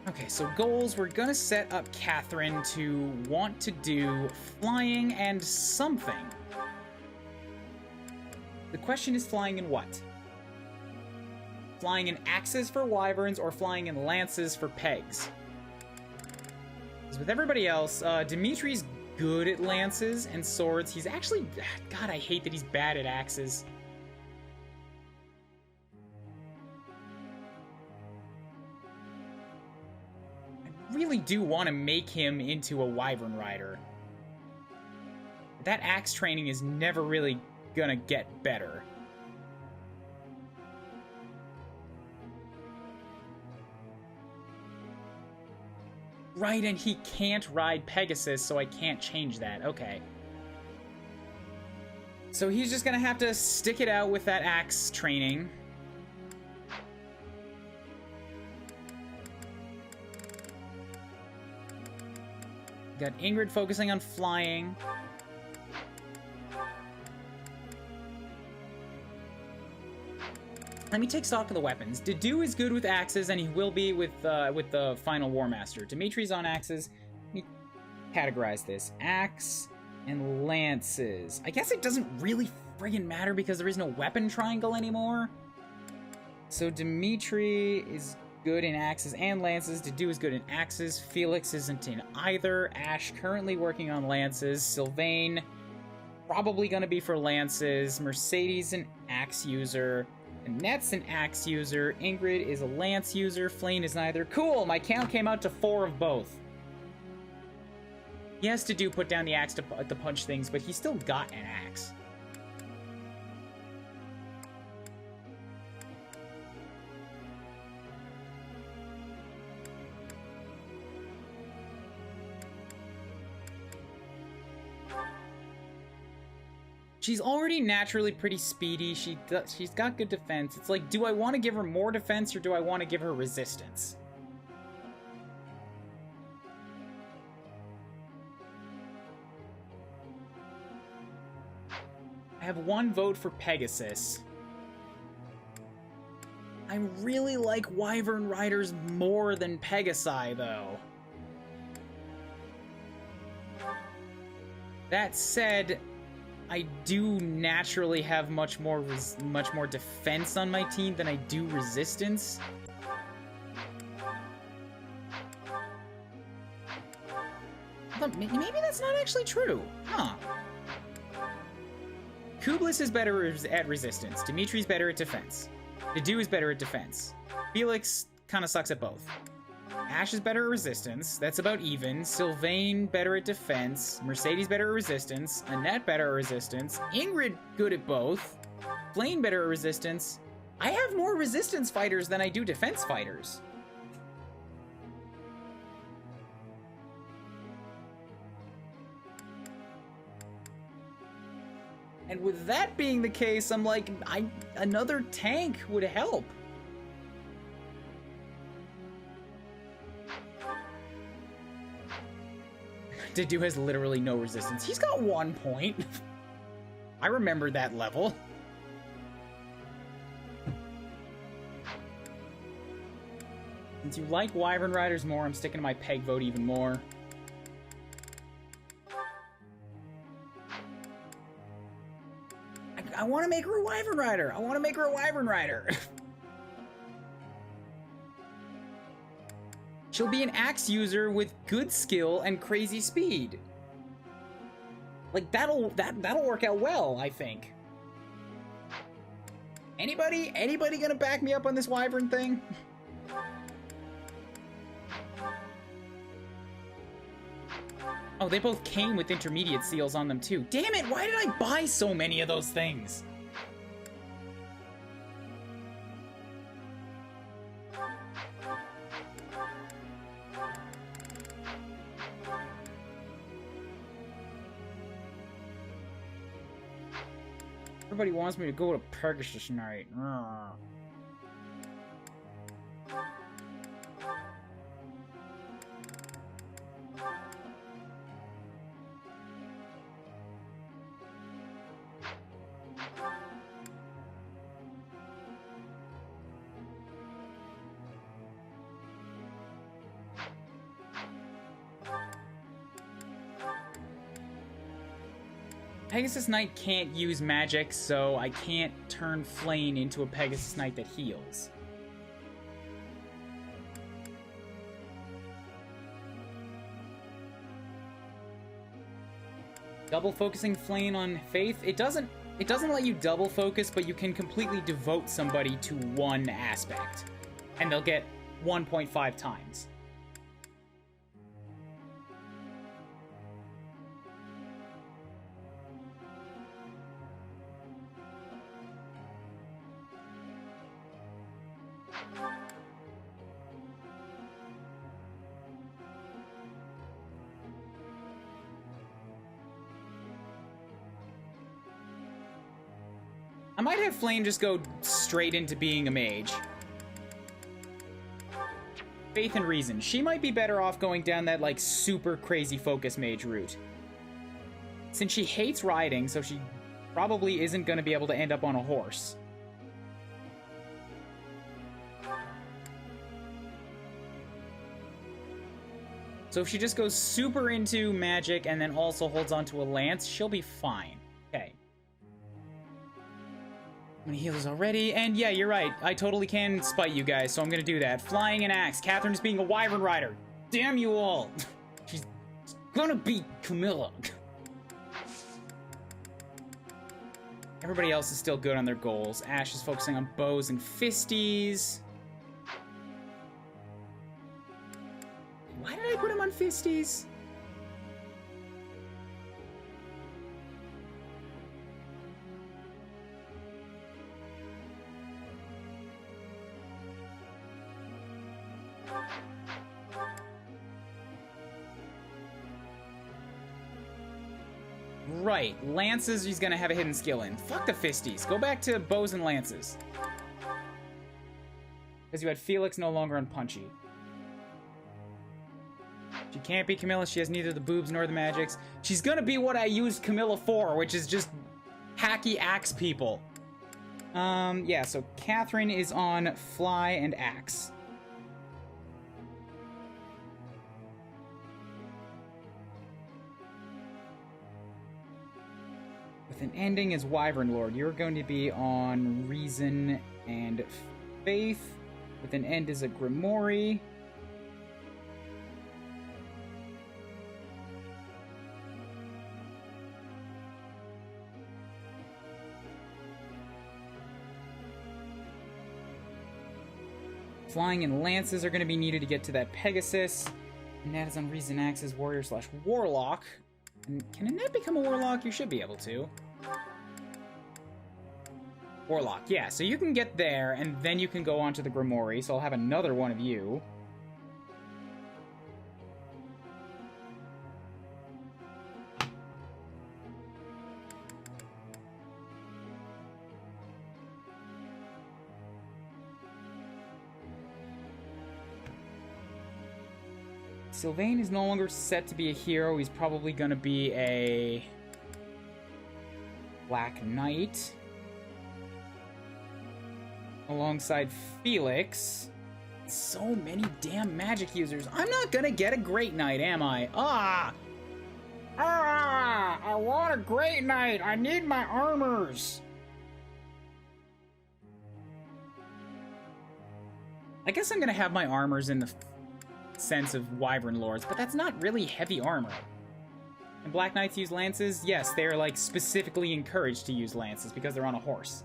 Okay, so goals. We're gonna set up Catherine to want to do flying and something. The question is flying in what? Flying in axes for wyverns or flying in lances for pegs? Because with everybody else, Dimitri's good at lances and swords. He's actually... God, I hate that he's bad at axes. I really do want to make him into a wyvern rider. That axe training is never really gonna get better. Right, and he can't ride Pegasus, so I can't change that. Okay. So he's just gonna have to stick it out with that axe training. Got Ingrid focusing on flying. Let me take stock of the weapons. Dedu is good with axes, and he will be with the final War Master. Dimitri's on axes. Let me categorize this. Axe and lances. I guess it doesn't really friggin' matter because there is no weapon triangle anymore. So Dimitri is good in axes and lances. Dedu is good in axes. Felix isn't in either. Ash currently working on lances. Sylvain probably gonna be for lances. Mercedes an axe user. Annette's an axe user. Ingrid is a lance user. Flane is neither. Cool! My count came out to 4 of both. He has to put down the axe to punch things, but he's still got an axe. She's already naturally pretty speedy. She's got good defense. It's like, do I want to give her more defense or do I want to give her resistance? I have one vote for Pegasus. I really like Wyvern Riders more than Pegasi, though. That said, I do naturally have much more defense on my team than I do resistance. But maybe that's not actually true. Huh. Kublis is better at resistance. Dimitri's better at defense. Dedu is better at defense. Felix kind of sucks at both. Ash is better at resistance. That's about even. Sylvain better at defense. Mercedes better at resistance. Annette better at resistance. Ingrid good at both. Blaine better at resistance. I have more resistance fighters than I do defense fighters. And with that being the case, I'm like, another tank would help. Dedu has literally no resistance. He's got 1 point. I remember that level. Since you like Wyvern Riders more, I'm sticking to my peg vote even more. I want to make her a Wyvern Rider. I want to make her a Wyvern Rider. She'll be an axe user with good skill and crazy speed. Like that'll work out well, I think. Anybody gonna back me up on this Wyvern thing? Oh, they both came with intermediate seals on them too. Damn it, why did I buy so many of those things? Everybody wants me to go to Pegasus tonight. Pegasus Knight can't use magic, so I can't turn Flame into a Pegasus Knight that heals. Double focusing Flame on Faith, it doesn't let you double focus, but you can completely devote somebody to one aspect, and they'll get 1.5 times. I might have Flame just go straight into being a mage. Faith and Reason. She might be better off going down that, like, super crazy focus mage route. Since she hates riding, so she probably isn't going to be able to end up on a horse. So if she just goes super into magic and then also holds onto a lance, she'll be fine. Okay. Many heals already, and yeah, you're right. I totally can spite you guys, so I'm gonna do that. Flying an axe. Catherine's being a Wyvern Rider. Damn you all. She's gonna beat Camilla. Everybody else is still good on their goals. Ash is focusing on bows and fisties. Why did I put him on fisties? Right. Lances he's gonna have a hidden skill in. Fuck the fisties. Go back to bows and lances. Because you had Felix no longer on Punchy. She can't be Camilla. She has neither the boobs nor the magics. She's gonna be what I used Camilla for, which is just hacky axe people. Yeah, so Catherine is on Fly and Axe. With an ending as Wyvern Lord, you're going to be on Reason and Faith. With an end as a Grimoire. Flying and lances are going to be needed to get to that Pegasus. Annette is on Reason Axes, Warrior/Warlock. And can Annette become a Warlock? You should be able to. Warlock, yeah. So you can get there, and then you can go on to the Grimoire. So I'll have another one of you. Sylvain is no longer set to be a hero. He's probably going to be a Black Knight. Alongside Felix. So many damn magic users. I'm not going to get a Great Knight, am I? I want a Great Knight. I need my armors. I guess I'm going to have my armors in the sense of Wyvern Lords, but that's not really heavy armor. And Black Knights use lances? Yes, they're like specifically encouraged to use lances because they're on a horse.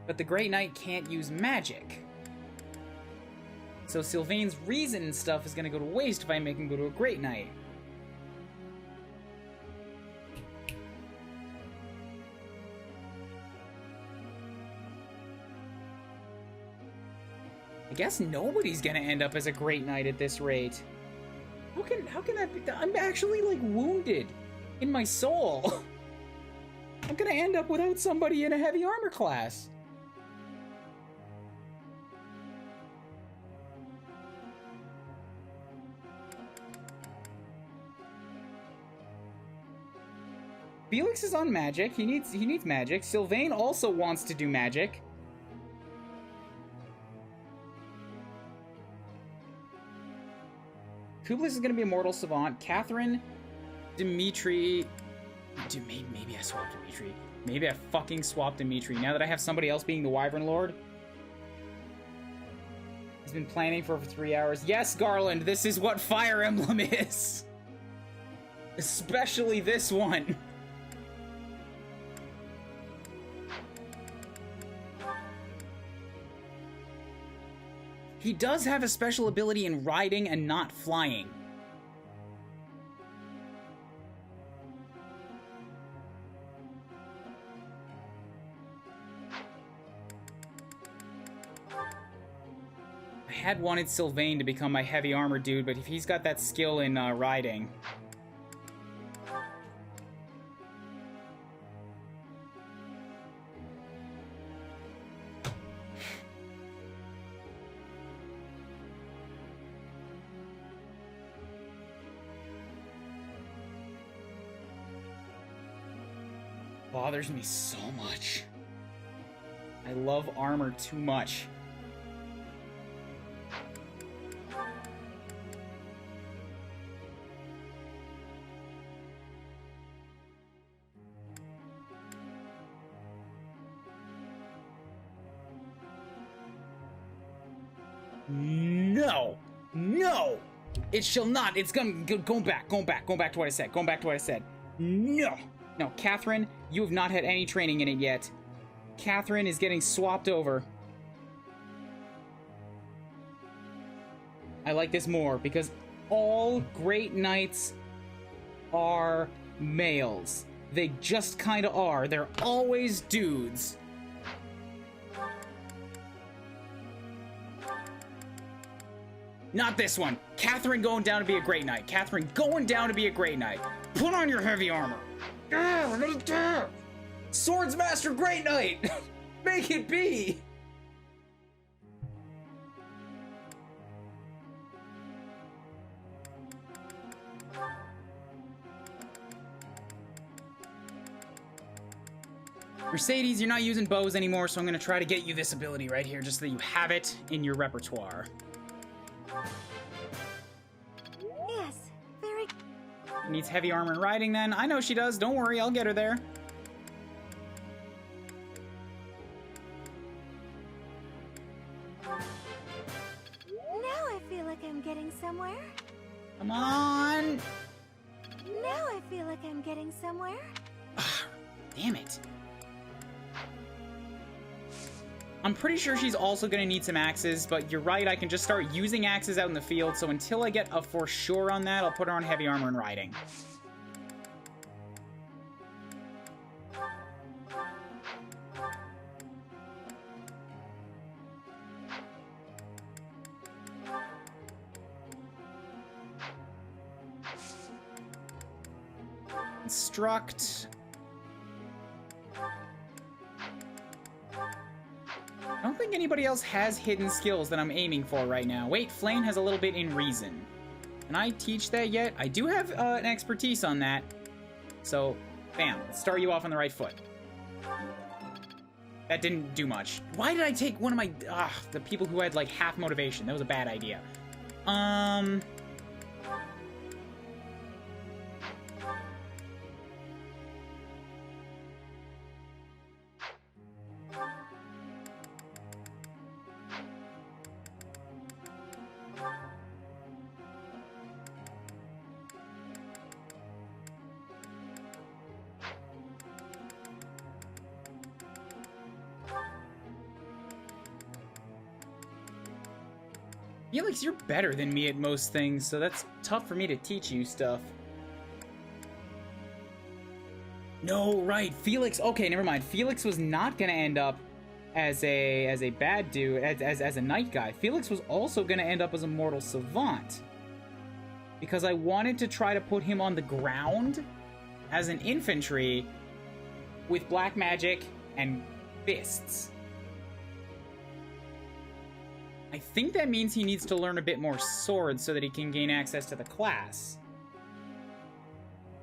But the Great Knight can't use magic. So Sylvain's reason and stuff is gonna go to waste if I make him go to a Great Knight. I guess nobody's gonna end up as a Great Knight at this rate. How can that be? I'm actually, like, wounded in my soul. I'm gonna end up without somebody in a heavy armor class. Felix is on magic. He needs magic. Sylvain also wants to do magic. Kublis is going to be a mortal savant. Catherine, Dimitri... Maybe I swapped Dimitri. Maybe I fucking swapped Dimitri. Now that I have somebody else being the Wyvern Lord. He's been planning for 3 hours. Yes, Garland, this is what Fire Emblem is. Especially this one. He does have a special ability in riding and not flying. I had wanted Sylvain to become my heavy armor dude, but if he's got that skill in riding... bothers me so much. I love armor too much. No! No! It shall not! It's going back to what I said. No! No, Catherine, you have not had any training in it yet. Catherine is getting swapped over. I like this more, because all Great Knights are males. They just kinda are. They're always dudes. Not this one. Catherine going down to be a great knight. Catherine going down to be a great knight. Put on your heavy armor. Swordsmaster Great Knight. Make it be. Mercedes, you're not using bows anymore, so I'm going to try to get you this ability right here, just so that you have it in your repertoire. Yes, very... Needs heavy armor and riding, then. I know she does. Don't worry, I'll get her there. Now I feel like I'm getting somewhere. Come on. Now I feel like I'm getting somewhere. Damn it. I'm pretty sure she's also going to need some axes, but you're right, I can just start using axes out in the field, so until I get a for sure on that, I'll put her on heavy armor and riding. Instruct. I don't think anybody else has hidden skills that I'm aiming for right now. Wait, Flame has a little bit in Reason. Can I teach that yet? I do have an expertise on that. So, bam, let's start you off on the right foot. That didn't do much. Why did I take one of my... the people who had, like, half motivation? That was a bad idea. Felix, you're better than me at most things, so that's tough for me to teach you stuff. No, right, Felix. Okay, never mind. Felix was not gonna end up as a bad dude, as a knight guy. Felix was also gonna end up as a mortal savant, because I wanted to try to put him on the ground as an infantry with black magic and fists. I think that means he needs to learn a bit more swords so that he can gain access to the class.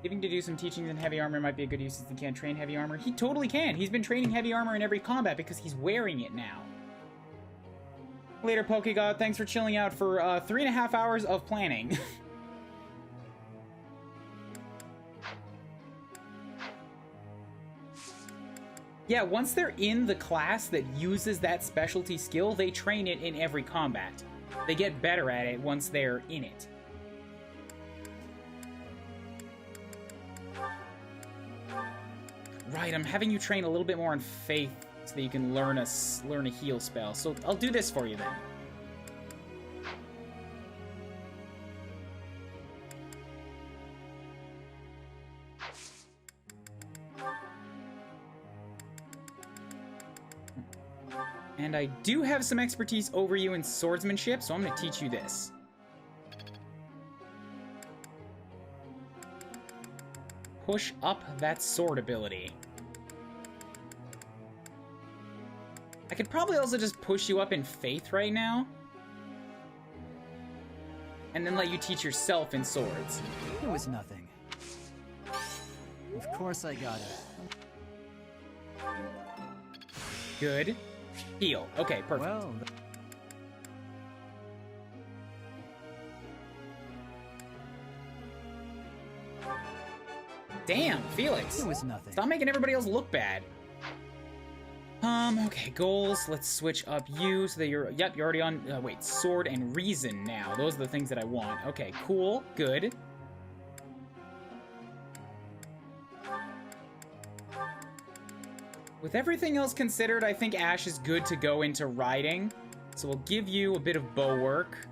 Giving to do some teachings in heavy armor might be a good use since he can't train heavy armor. He totally can. He's been training heavy armor in every combat because he's wearing it now. Later, Pokegod. Thanks for chilling out for 3.5 hours of planning. Yeah, once they're in the class that uses that specialty skill, they train it in every combat. They get better at it once they're in it. Right, I'm having you train a little bit more on Faith so that you can learn a heal spell. So I'll do this for you then. And I do have some expertise over you in swordsmanship, so I'm going to teach you this. Push up that sword ability. I could probably also just push you up in Faith right now. And then let you teach yourself in swords. It was nothing. Of course I got it. Good. Heal. Okay, perfect. Well, Damn, Felix. it was nothing. Stop making everybody else look bad. Okay, goals. Let's switch up you so that you're... Yep, you're already on... wait, sword and reason now. Those are the things that I want. Okay, cool. Good. With everything else considered, I think Ash is good to go into riding. So we'll give you a bit of bow work.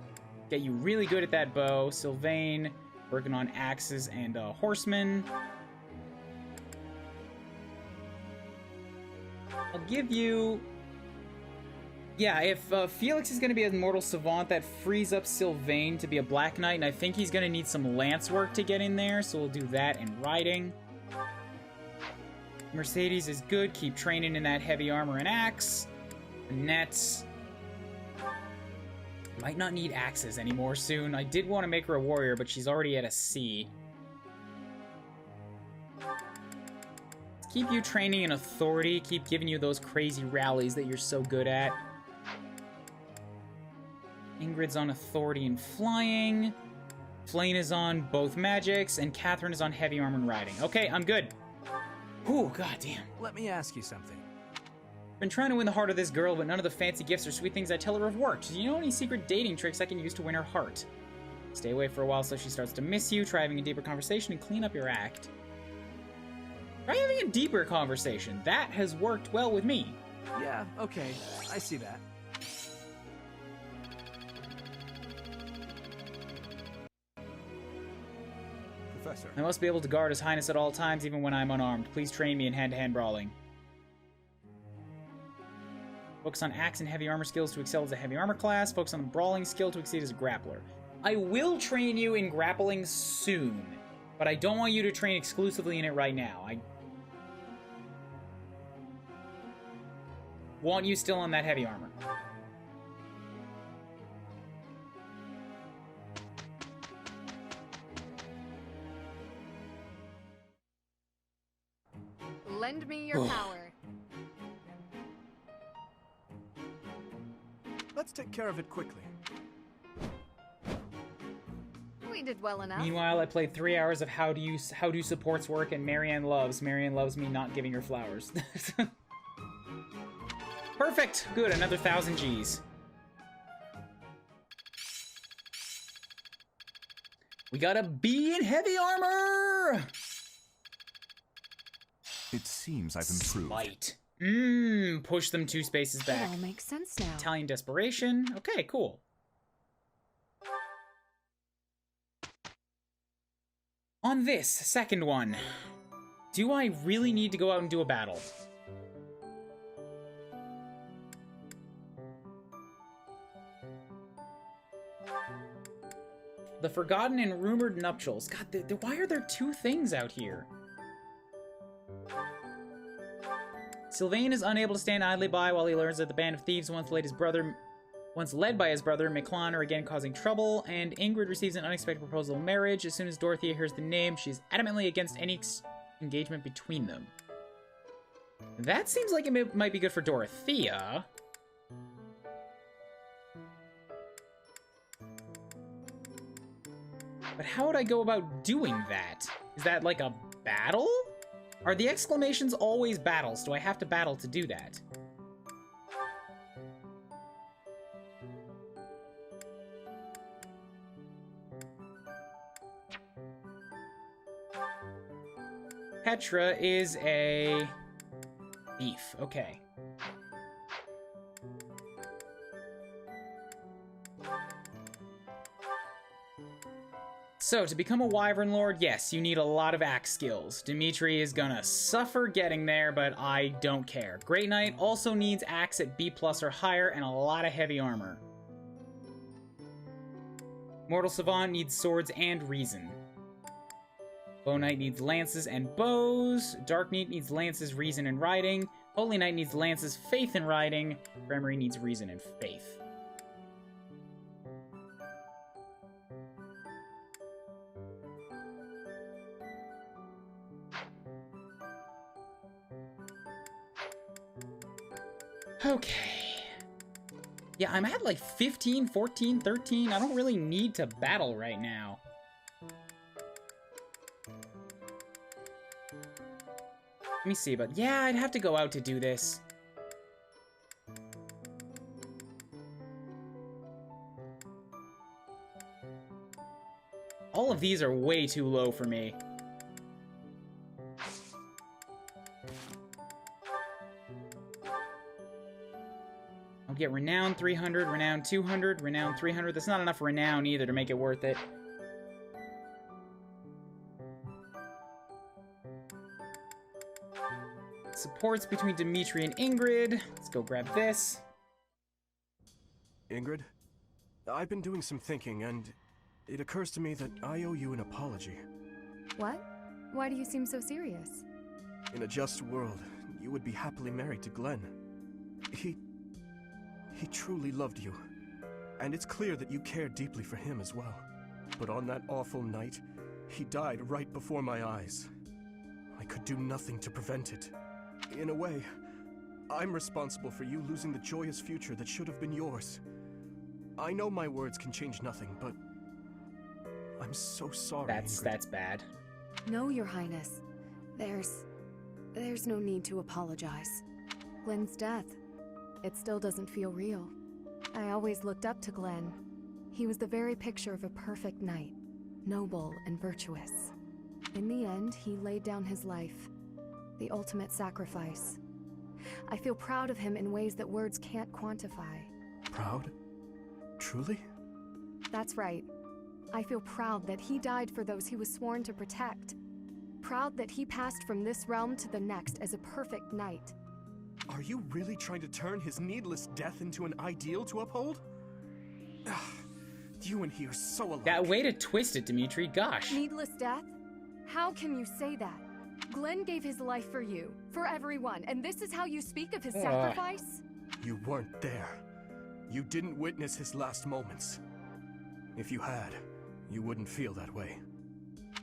Get you really good at that bow. Sylvain, working on axes and horsemen. I'll give you Yeah, if Felix is going to be a mortal savant, that frees up Sylvain to be a black knight, and I think he's going to need some lance work to get in there, so we'll do that in riding. Mercedes is good. Keep training in that heavy armor and axe. Annette might not need axes anymore soon. I did want to make her a warrior, but she's already at a C. Keep you training in authority. Keep giving you those crazy rallies that you're so good at. Ingrid's on authority and flying. Flane is on both magics, and Catherine is on heavy armor and riding. Okay, I'm good. Ooh, goddamn. Let me ask you something. Been trying to win the heart of this girl, but none of the fancy gifts or sweet things I tell her have worked. Do you know any secret dating tricks I can use to win her heart? Stay away for a while so she starts to miss you. Try having a deeper conversation and clean up your act. Try having a deeper conversation. That has worked well with me. Yeah, okay. I see that. Professor. I must be able to guard His Highness at all times, even when I'm unarmed. Please train me in hand-to-hand brawling. Focus on axe and heavy armor skills to excel as a heavy armor class. Focus on the brawling skill to exceed as a grappler. I will train you in grappling soon, but I don't want you to train exclusively in it right now. I want you still on that heavy armor. Lend me your power. Let's take care of it quickly. We did well enough. Meanwhile, I played 3 hours of how do supports work, and Marianne loves me not giving her flowers. Perfect! Good, another 1,000 Gs. We got a B in heavy armor! It seems I've improved. Slight. Push them 2 spaces It back. all makes sense now. Italian desperation. Okay, cool. On this second one, do I really need to go out and do a battle? The Forgotten and Rumored Nuptials. God, why are there 2 things out here? Sylvain is unable to stand idly by while he learns that the band of thieves once led by his brother, Miklon, are again causing trouble, and Ingrid receives an unexpected proposal of marriage. As soon as Dorothea hears the name, she's adamantly against any engagement between them. That seems like it might be good for Dorothea. But how would I go about doing that? Is that like a battle? Are the exclamations always battles? Do I have to battle to do that? Petra is a thief. Okay. So, to become a Wyvern Lord, yes, you need a lot of axe skills. Dimitri is gonna suffer getting there, but I don't care. Great Knight also needs axe at B+ or higher and a lot of heavy armor. Mortal Savant needs swords and reason. Bow Knight needs lances and bows. Dark Knight needs lances, reason, and riding. Holy Knight needs lances, faith, and riding. Gremory needs reason and faith. Okay. Yeah, I'm at like 15, 14, 13. I don't really need to battle right now. Let me see, but yeah, I'd have to go out to do this. All of these are way too low for me. I'll get Renown 300, Renown 200, Renown 300. That's not enough Renown either to make it worth it. Supports between Dimitri and Ingrid. Let's go grab this. Ingrid, I've been doing some thinking, and it occurs to me that I owe you an apology. What? Why do you seem so serious? In a just world, you would be happily married to Glenn. He truly loved you, and it's clear that you care deeply for him as well. But on that awful night, he died right before my eyes. I could do nothing to prevent it. In a way, I'm responsible for you losing the joyous future that should have been yours. I know my words can change nothing, but I'm so sorry. That's bad. No, Your Highness. There's no need to apologize. Glenn's death, it still doesn't feel real. I always looked up to Glenn. He was the very picture of a perfect knight, noble and virtuous. In the end, he laid down his life, the ultimate sacrifice. I feel proud of him in ways that words can't quantify. Proud? Truly? That's right. I feel proud that he died for those he was sworn to protect. Proud that he passed from this realm to the next as a perfect knight. Are you really trying to turn his needless death into an ideal to uphold? You and he are so alike. That way to twist it, Dimitri. Gosh. Needless death? How can you say that? Glenn gave his life for you, for everyone, and this is how you speak of his sacrifice? You weren't there. You didn't witness his last moments. If you had, you wouldn't feel that way.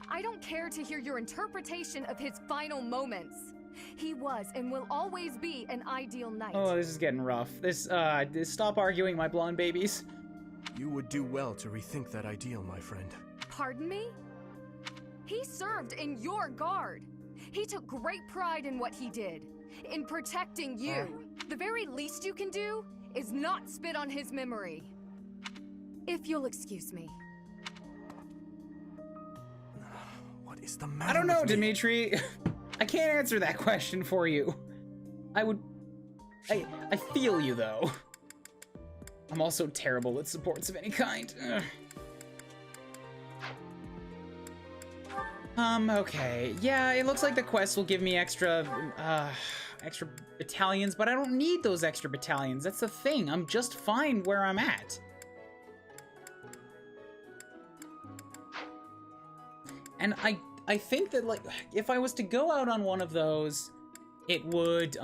I don't care to hear your interpretation of his final moments. He was and will always be an ideal knight. Oh, this is getting rough. Stop arguing, my blonde babies. You would do well to rethink that ideal, my friend. Pardon me? He served in your guard. He took great pride in what he did, in protecting you. The very least you can do is not spit on his memory. If you'll excuse me. What is the matter? I don't know, with me? Dimitri. I can't answer that question for you. I feel you, though. I'm also terrible at supports of any kind. Ugh. Okay. Yeah, it looks like the quest will give me extra battalions, but I don't need those extra battalions. That's the thing. I'm just fine where I'm at. And I think that, like, if I was to go out on one of those, it would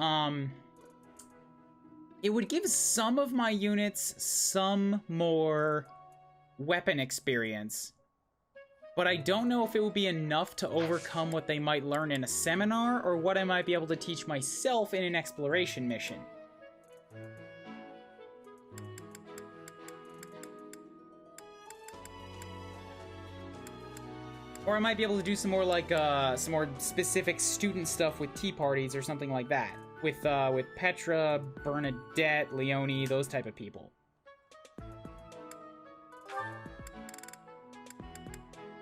give some of my units some more weapon experience. But I don't know if it would be enough to overcome what they might learn in a seminar, or what I might be able to teach myself in an exploration mission. Or I might be able to do some more, like, some more specific student stuff with tea parties or something like that. With Petra, Bernadette, Leonie, those type of people.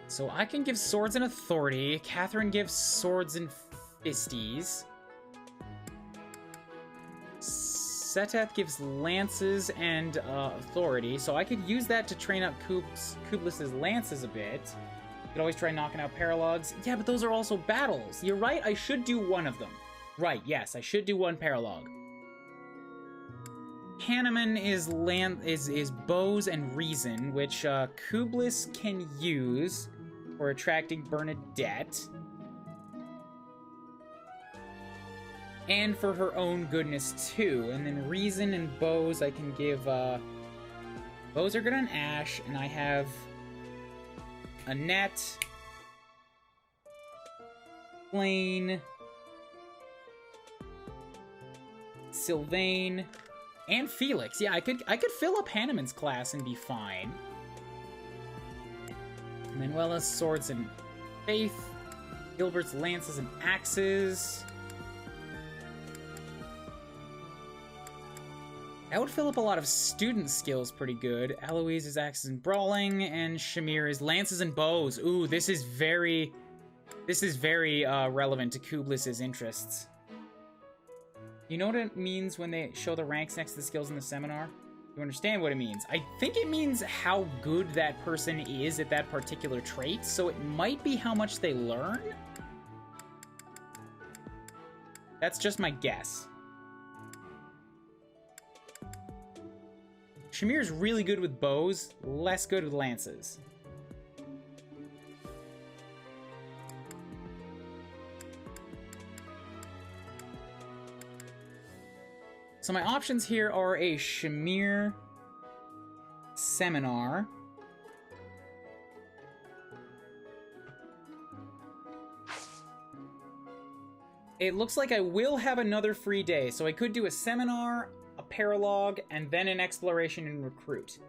So I can give swords and authority. Catherine gives swords and fisties. Seteth gives lances and authority. So I could use that to train up Kublis's lances a bit. Could always try knocking out Paralogs. Yeah, but those are also battles. You're right, I should do one of them. Right, yes, I should do one Paralog. Hanneman is bows and reason, which Kublis can use for attracting Bernadette. And for her own goodness, too. And then reason and bows I can give... bows are good on Ash, and I have... Annette, Blaine, Sylvain, and Felix. Yeah, I could fill up Hanneman's class and be fine. Manuela's swords and faith, Gilbert's lances and axes. That would fill up a lot of student skills pretty good. Eloise is axes and brawling, and Shamir is lances and bows. Ooh, this is very relevant to Kublis's interests. You know what it means when they show the ranks next to the skills in the seminar? You understand what it means. I think it means how good that person is at that particular trait, so it might be how much they learn? That's just my guess. Shamir's really good with bows, less good with lances. So my options here are a Shamir Seminar. It looks like I will have another free day, so I could do a Seminar, a Paralog, and then an Exploration and Recruit.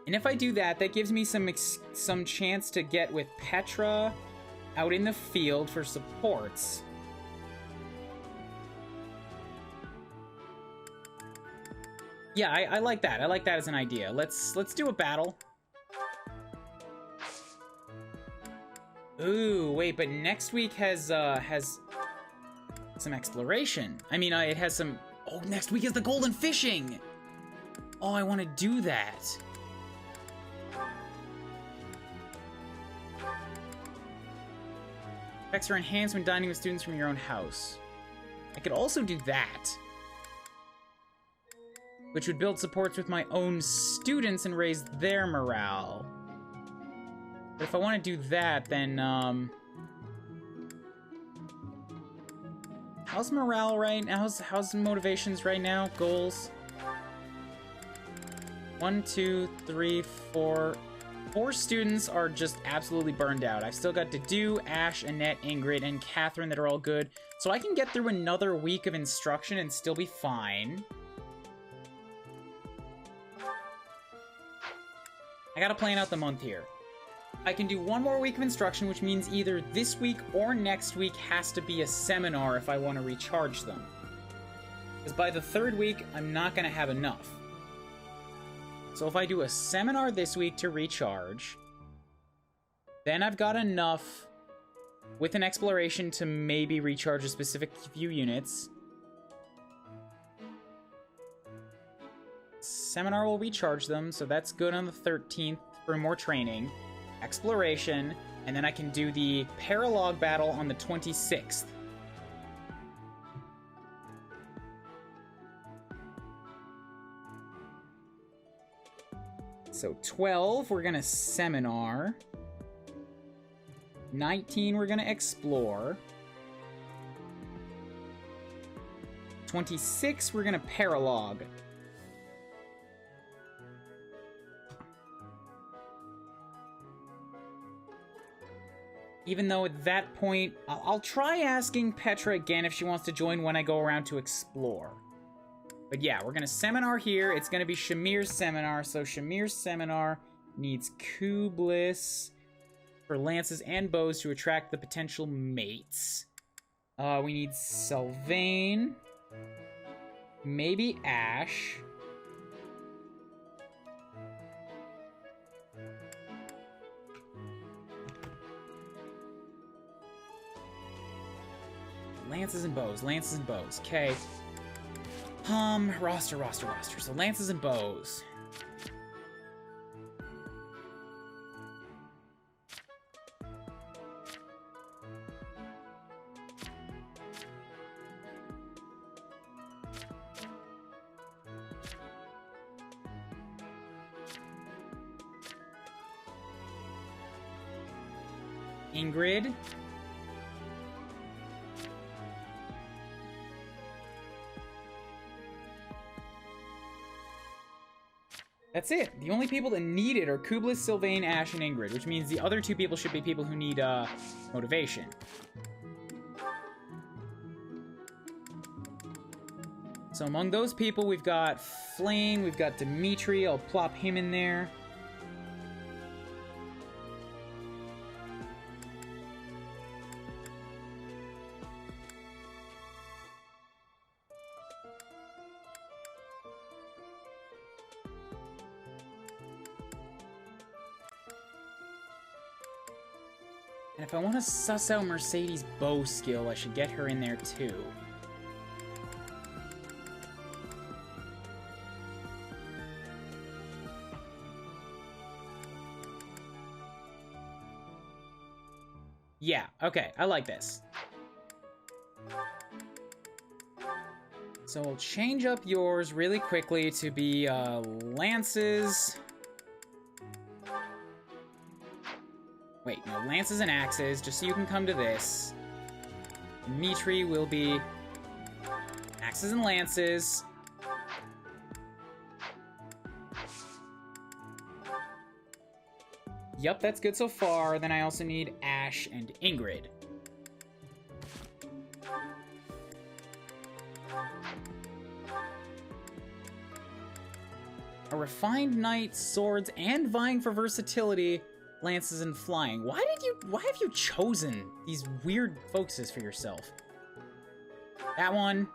And if I do that, that gives me some chance to get with Petra out in the field for supports. Yeah, I like that. I like that as an idea. Let's do a battle. Ooh, wait, but next week has some exploration. I mean, it has some... Oh, next week is the golden fishing! Oh, I want to do that. Effects are enhanced when dining with students from your own house. I could also do that, which would build supports with my own students and raise their morale. But if I want to do that, then, how's morale right now? How's motivations right now? Goals? 1, 2, 3, 4... 4 students are just absolutely burned out. I've still got Dedu, Ash, Annette, Ingrid, and Catherine that are all good. So I can get through another week of instruction and still be fine. I gotta plan out the month here. I can do one more week of instruction, which means either this week or next week has to be a seminar if I want to recharge them. Because by the 3rd week, I'm not gonna have enough. So if I do a seminar this week to recharge, then I've got enough with an exploration to maybe recharge a specific few units. Seminar will recharge them, so that's good on the 13th for more training. Exploration, and then I can do the Paralog battle on the 26th. So 12, we're gonna seminar. 19, we're gonna explore. 26, we're gonna paralog. Even though at that point, I'll try asking Petra again if she wants to join when I go around to explore. But yeah, we're gonna seminar here. It's gonna be Shamir's seminar. So Shamir's seminar needs Kublis for lances and bows to attract the potential mates. We need Sylvain. Maybe Ash. Lances and bows. Lances and bows. Okay. Roster. So lances and bows. Ingrid. That's it. The only people that need it are Kublis, Sylvain, Ash, and Ingrid, which means the other 2 people should be people who need, motivation. So among those people, we've got Flame, we've got Dimitri, I'll plop him in there. And if I want to suss out Mercedes' bow skill, I should get her in there too. Yeah, okay, I like this. So we'll change up yours really quickly to be lances. Wait, no, lances and axes, just so you can come to this. Mitri will be axes and lances. Yup, that's good so far. Then I also need Ash and Ingrid. A refined knight, swords, and vying for versatility, lances and flying. Why have you chosen these weird focuses for yourself? That one.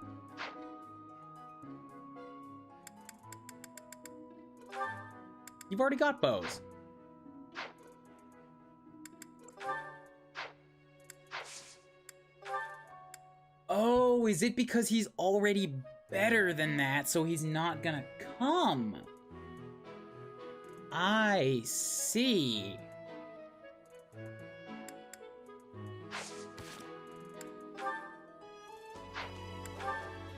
You've already got bows. Oh, is it because he's already better than that, so he's not gonna come? I see.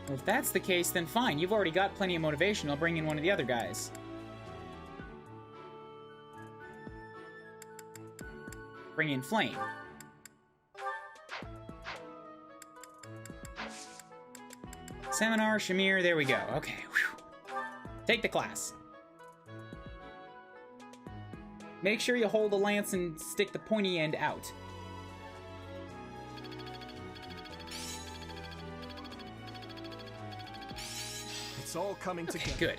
Well, if that's the case, then fine. You've already got plenty of motivation. I'll bring in one of the other guys. Bring in Flame. Seminar, Shamir, there we go. Okay. Whew. Take the class. Make sure you hold the lance and stick the pointy end out. It's all coming Okay, together. good.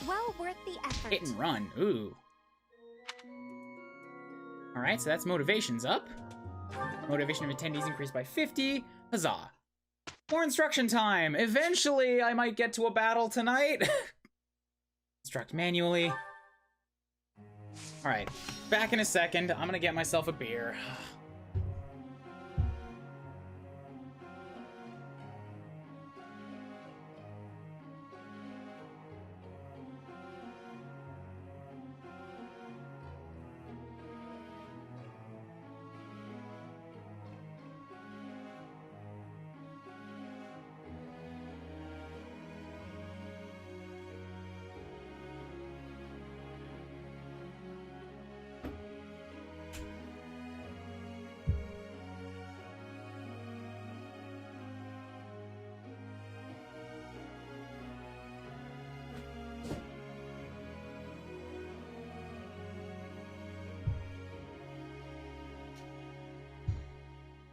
Well worth the effort. Hit and run. Ooh. Alright, so that's motivation's up. Motivation of attendees increased by 50. Huzzah. More instruction time. Eventually, I might get to a battle tonight. Instruct manually. Alright, back in a second. I'm gonna get myself a beer.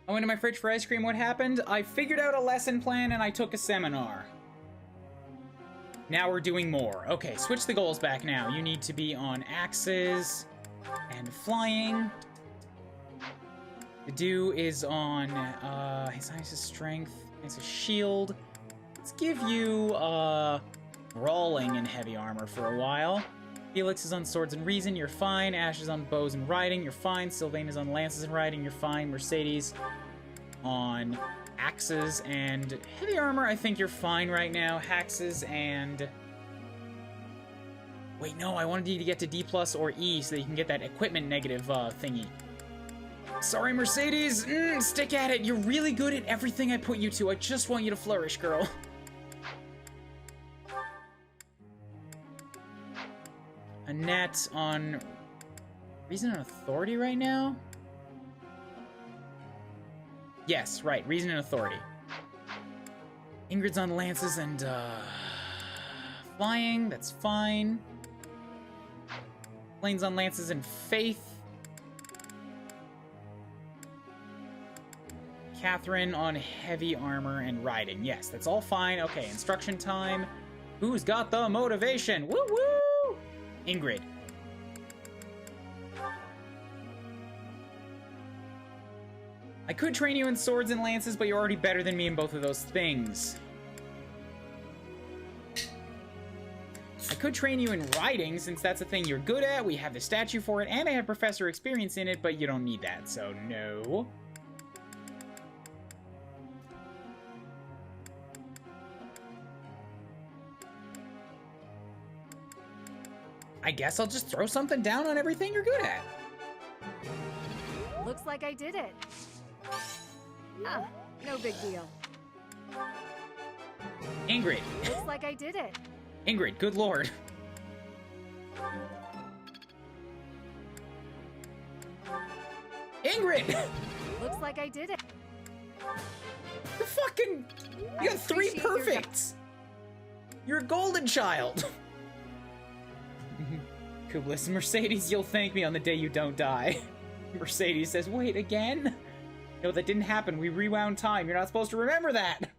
I went to my fridge for ice cream. What happened? I figured out a lesson plan and I took a seminar. Now we're doing more. Okay, switch the goals back now. You need to be on axes and flying. The do is on his highest strength, his shield. Let's give you brawling and heavy armor for a while. Felix is on swords and reason, you're fine. Ash is on bows and riding, you're fine. Sylvain is on lances and riding, you're fine. Mercedes on axes and heavy armor, I think you're fine right now. Haxes and... Wait, no, I wanted you to get to D+ or E so that you can get that equipment negative thingy. Sorry, Mercedes! Stick at it! You're really good at everything I put you to. I just want you to flourish, girl. Annette on reason and authority right now? Yes, right, reason and authority. Ingrid's on lances and flying, that's fine. Lane's on lances and faith. Catherine on heavy armor and riding. Yes, that's all fine. Okay, instruction time. Who's got the motivation? Woo woo! Ingrid. I could train you in swords and lances, but you're already better than me in both of those things. I could train you in riding, since that's a thing you're good at. We have the statue for it, and I have professor experience in it, but you don't need that, so no. I guess I'll just throw something down on everything you're good at. Looks Looks like I did it. Ah, no big deal. Ingrid. Looks like I did it. Ingrid, good lord. Ingrid! Looks like I did it. You're fucking... You got 3 appreciate your perfects! You're a golden child! Kublis, Mercedes, you'll thank me on the day you don't die. Mercedes says, wait, again? No, that didn't happen. We rewound time. You're not supposed to remember that!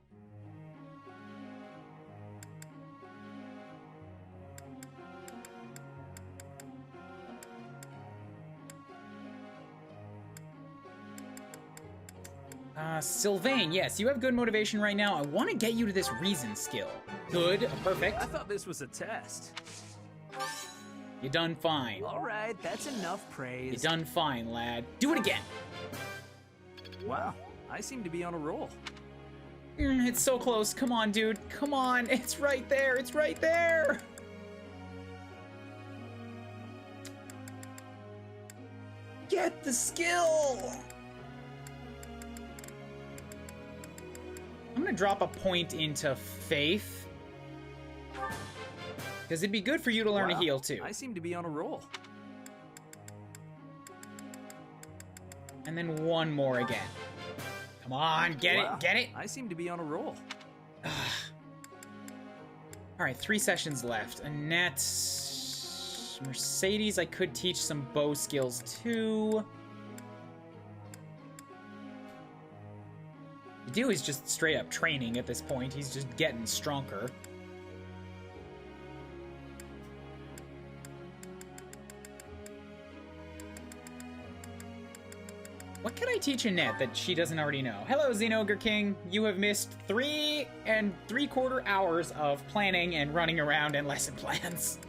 Sylvain, yes, you have good motivation right now. I want to get you to this reason skill. Good, perfect. I thought this was a test. You done fine. All right, that's enough praise. You done fine, lad. Do it again. Wow, I seem to be on a roll. It's so close. Come on, dude. Come on. It's right there. It's right there. Get the skill. I'm gonna drop a point into faith. Because it'd be good for you to learn to heal, too. I seem to be on a roll. And then one more again. Come on, get it, get it. I seem to be on a roll. Alright, 3 sessions left. Annette... Mercedes, I could teach some bow skills, too. Dew is just straight up training at this point. He's just getting stronger. What can I teach Annette that she doesn't already know? Hello, Xenogre King. You have missed 3 3/4 hours of planning and running around and lesson plans.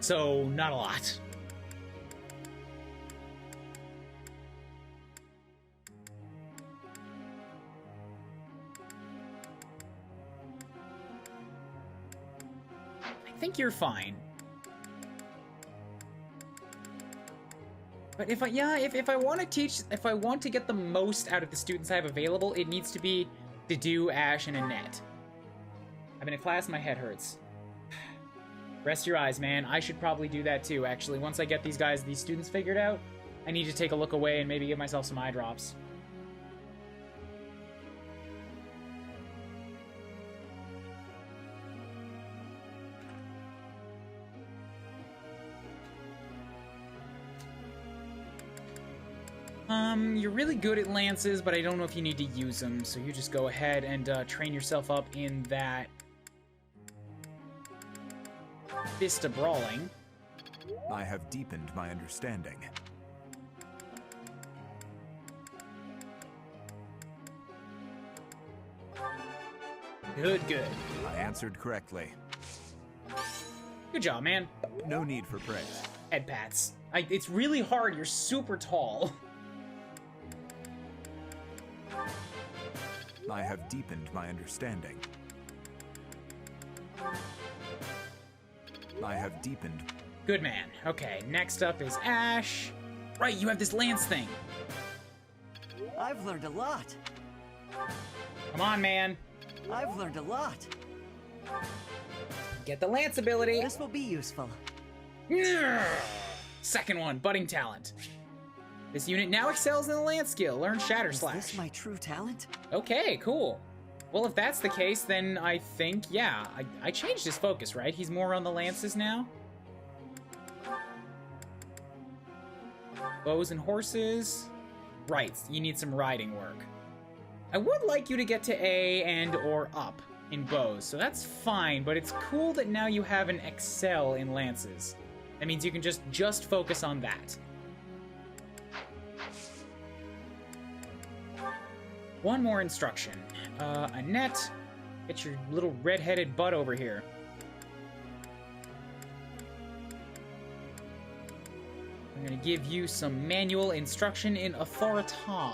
So, not a lot. I think you're fine. But if I want to teach, if I want to get the most out of the students I have available, it needs to be Dew, Ash, and Annette. I'm in a class, my head hurts. Rest your eyes, man. I should probably do that too, actually. Once I get these students figured out, I need to take a look away and maybe give myself some eye drops. You're really good at lances, but I don't know if you need to use them, so you just go ahead and train yourself up in that Vista Brawling. I have deepened my understanding. Good, good. I answered correctly. Good job, man. No need for praise. Head pats. It's really hard. You're super tall. I have deepened my understanding. I have deepened. Good man. Okay, next up is Ash. Right, you have this lance thing. I've learned a lot. Come on, man. I've learned a lot. Get the lance ability. This will be useful. Second one, budding talent. This unit now excels in the lance skill. Learn Shatter Slash. Is this my true talent? Okay, cool. Well, if that's the case, then I think, yeah, I changed his focus, right? He's more on the lances now. Bows and horses. Right, you need some riding work. I would like you to get to A and or up in bows, so that's fine, but it's cool that now you have an excel in lances. That means you can just focus on that. One more instruction. Annette, get your little red-headed butt over here. I'm gonna give you some manual instruction in Authorita.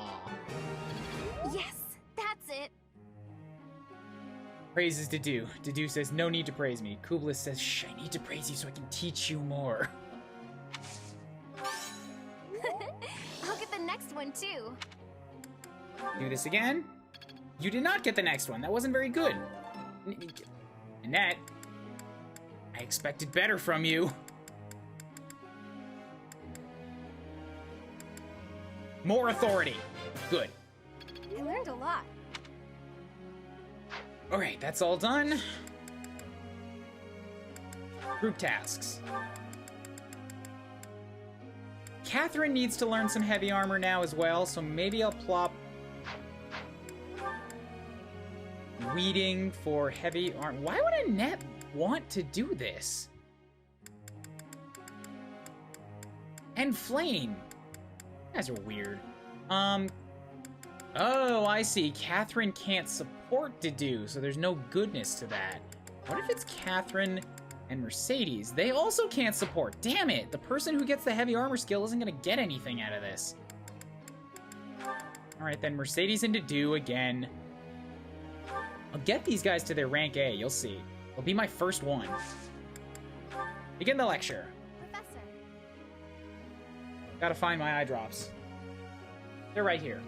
Yes, that's it. Praises Dedu. Dedu says, no need to praise me. Kublis says, shh, I need to praise you so I can teach you more. I'll get the next one too. Do this again. You did not get the next one. That wasn't very good. Annette, I expected better from you. More authority. Good. I learned a lot. Alright, that's all done. Group tasks. Catherine needs to learn some heavy armor now as well, so maybe I'll plop Weeding for heavy armor. Why would Annette want to do this? And Flame. You guys are weird. Oh, I see. Catherine can't support Dedu, so there's no goodness to that. What if it's Catherine and Mercedes? They also can't support. Damn it! The person who gets the heavy armor skill isn't gonna get anything out of this. Alright then, Mercedes and Dedu again. I'll get these guys to their rank A, you'll see. It'll be my first one. Begin the lecture. Professor. Gotta find my eye drops. They're right here.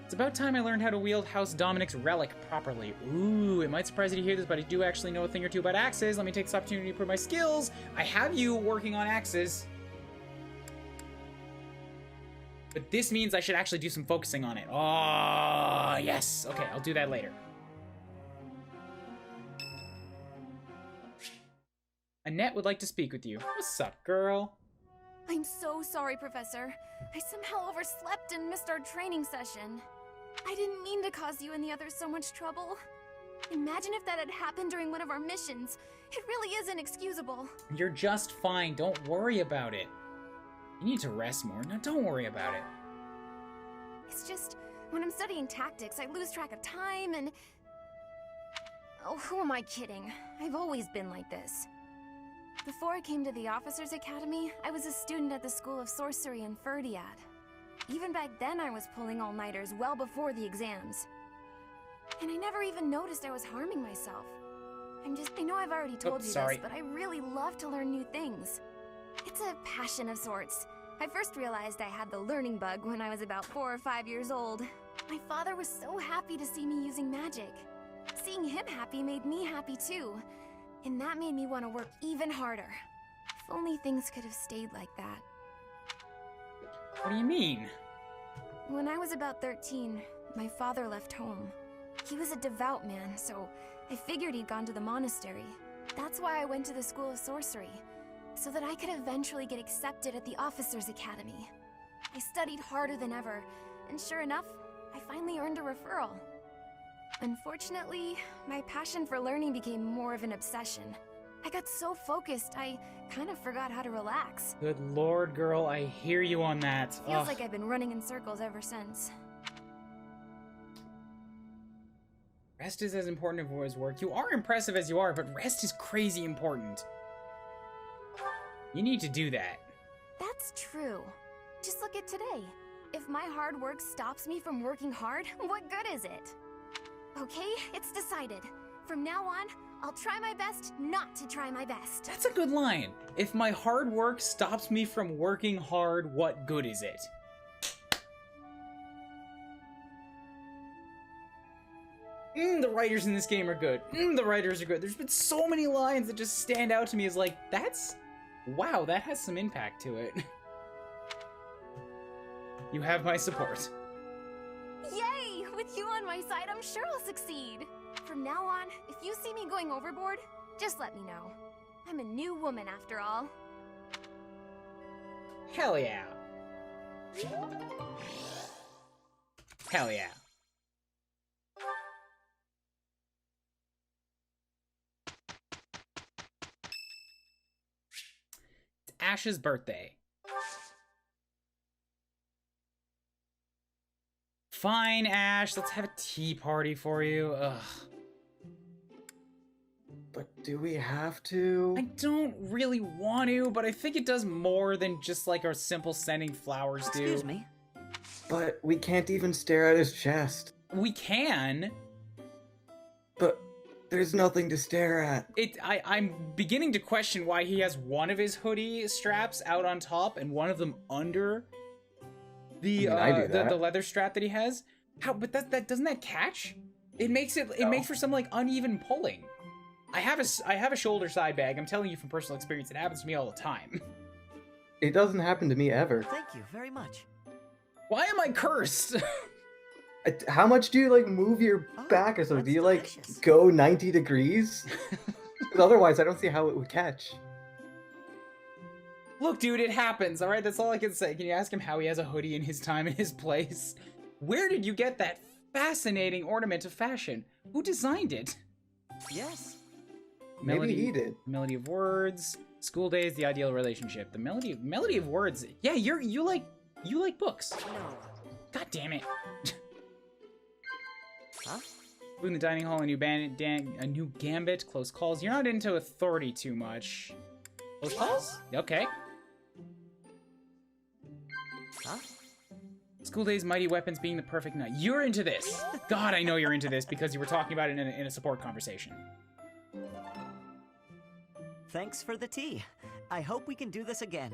It's about time I learned how to wield House Dominic's relic properly. Ooh, it might surprise you to hear this, but I do actually know a thing or two about axes. Let me take this opportunity to prove my skills. I have you working on axes. But this means I should actually do some focusing on it. Oh, yes. Okay, I'll do that later. Annette would like to speak with you. What's up, girl? I'm so sorry, Professor. I somehow overslept and missed our training session. I didn't mean to cause you and the others so much trouble. Imagine if that had happened during one of our missions. It really is inexcusable. You're just fine. Don't worry about it. You need to rest more. No, don't worry about it. It's just, when I'm studying tactics, I lose track of time and... Oh, who am I kidding? I've always been like this. Before I came to the Officers Academy, I was a student at the School of Sorcery in Ferdiad. Even back then, I was pulling all-nighters well before the exams. And I never even noticed I was harming myself. I know I've already told you this, but I really love to learn new things. It's a passion of sorts. I first realized I had the learning bug when I was about 4 or 5 years old. My father was so happy to see me using magic. Seeing him happy made me happy too. And that made me want to work even harder. If only things could have stayed like that. What do you mean? When I was about 13, my father left home. He was a devout man, so I figured he'd gone to the monastery. That's why I went to the School of Sorcery, so that I could eventually get accepted at the Officers Academy. I studied harder than ever, and sure enough, I finally earned a referral. Unfortunately, my passion for learning became more of an obsession. I got so focused, I kind of forgot how to relax. Good lord, girl, I hear you on that. Feels like I've been running in circles ever since. Rest is as important as work. You are impressive as you are, but rest is crazy important. You need to do that. That's true. Just look at today. If my hard work stops me from working hard, what good is it? Okay, it's decided. From now on, I'll try my best not to try my best. That's a good line. If my hard work stops me from working hard, what good is it? The writers in this game are good. The writers are good. There's been so many lines that just stand out to me as like, wow, that has some impact to it. You have my support. Yay! With you on my side, I'm sure I'll succeed. From now on, if you see me going overboard, just let me know. I'm a new woman after all. Hell yeah. Hell yeah. It's Ash's birthday. Fine, Ash, let's have a tea party for you. Ugh. But do we have to? I don't really want to, but I think it does more than just like our simple sending flowers do. Excuse me. But we can't even stare at his chest. We can. But there's nothing to stare at. I'm beginning to question why he has one of his hoodie straps out on top and one of them under. the I do that. the leather strap that he has. How? But that doesn't that catch? It makes makes for some like uneven pulling. I have a shoulder side bag. I'm telling you from personal experience, it happens to me all the time. It doesn't happen to me ever. Thank you very much. Why am I cursed? How much do you like move your back or something? Do you like go 90 degrees? 'Cause otherwise, I don't see how it would catch. Look, dude, it happens. All right, that's all I can say. Can you ask him how he has a hoodie in his time and his place? Where did you get that fascinating ornament of fashion? Who designed it? Yes. Maybe he did. Melody of words. School days, the ideal relationship. The melody of words. Yeah, you like books. No. God damn it. Huh? Food in the dining hall, a new gambit, close calls. You're not into authority too much. Close calls? Okay. Huh? School days, mighty weapons being the perfect night. You're into this. God, I know you're into this because you were talking about it in a support conversation. Thanks for the tea. I hope we can do this again.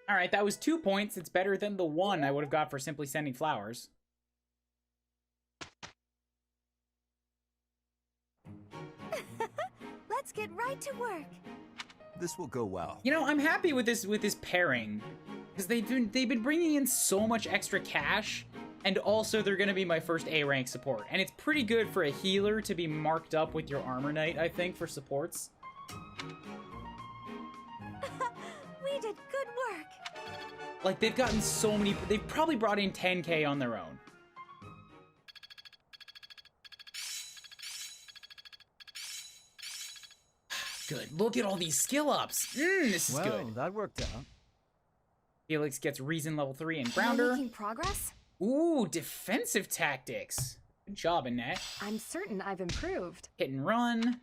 All right, that was 2 points. It's better than the 1 I would have got for simply sending flowers. Let's get right to work. This will go well. You know, I'm happy with this pairing because they've been bringing in so much extra cash, and also they're going to be my first A rank support, and it's pretty good for a healer to be marked up with your armor knight. I think for supports. We did good work. Like they've gotten so many. They've probably brought in 10K on their own. Good. Look at all these skill ups. This is good. That worked out. Felix gets reason level 3 and Are grounder. we making progress? Ooh, defensive tactics. Good job, Annette. I'm certain I've improved. Hit and run.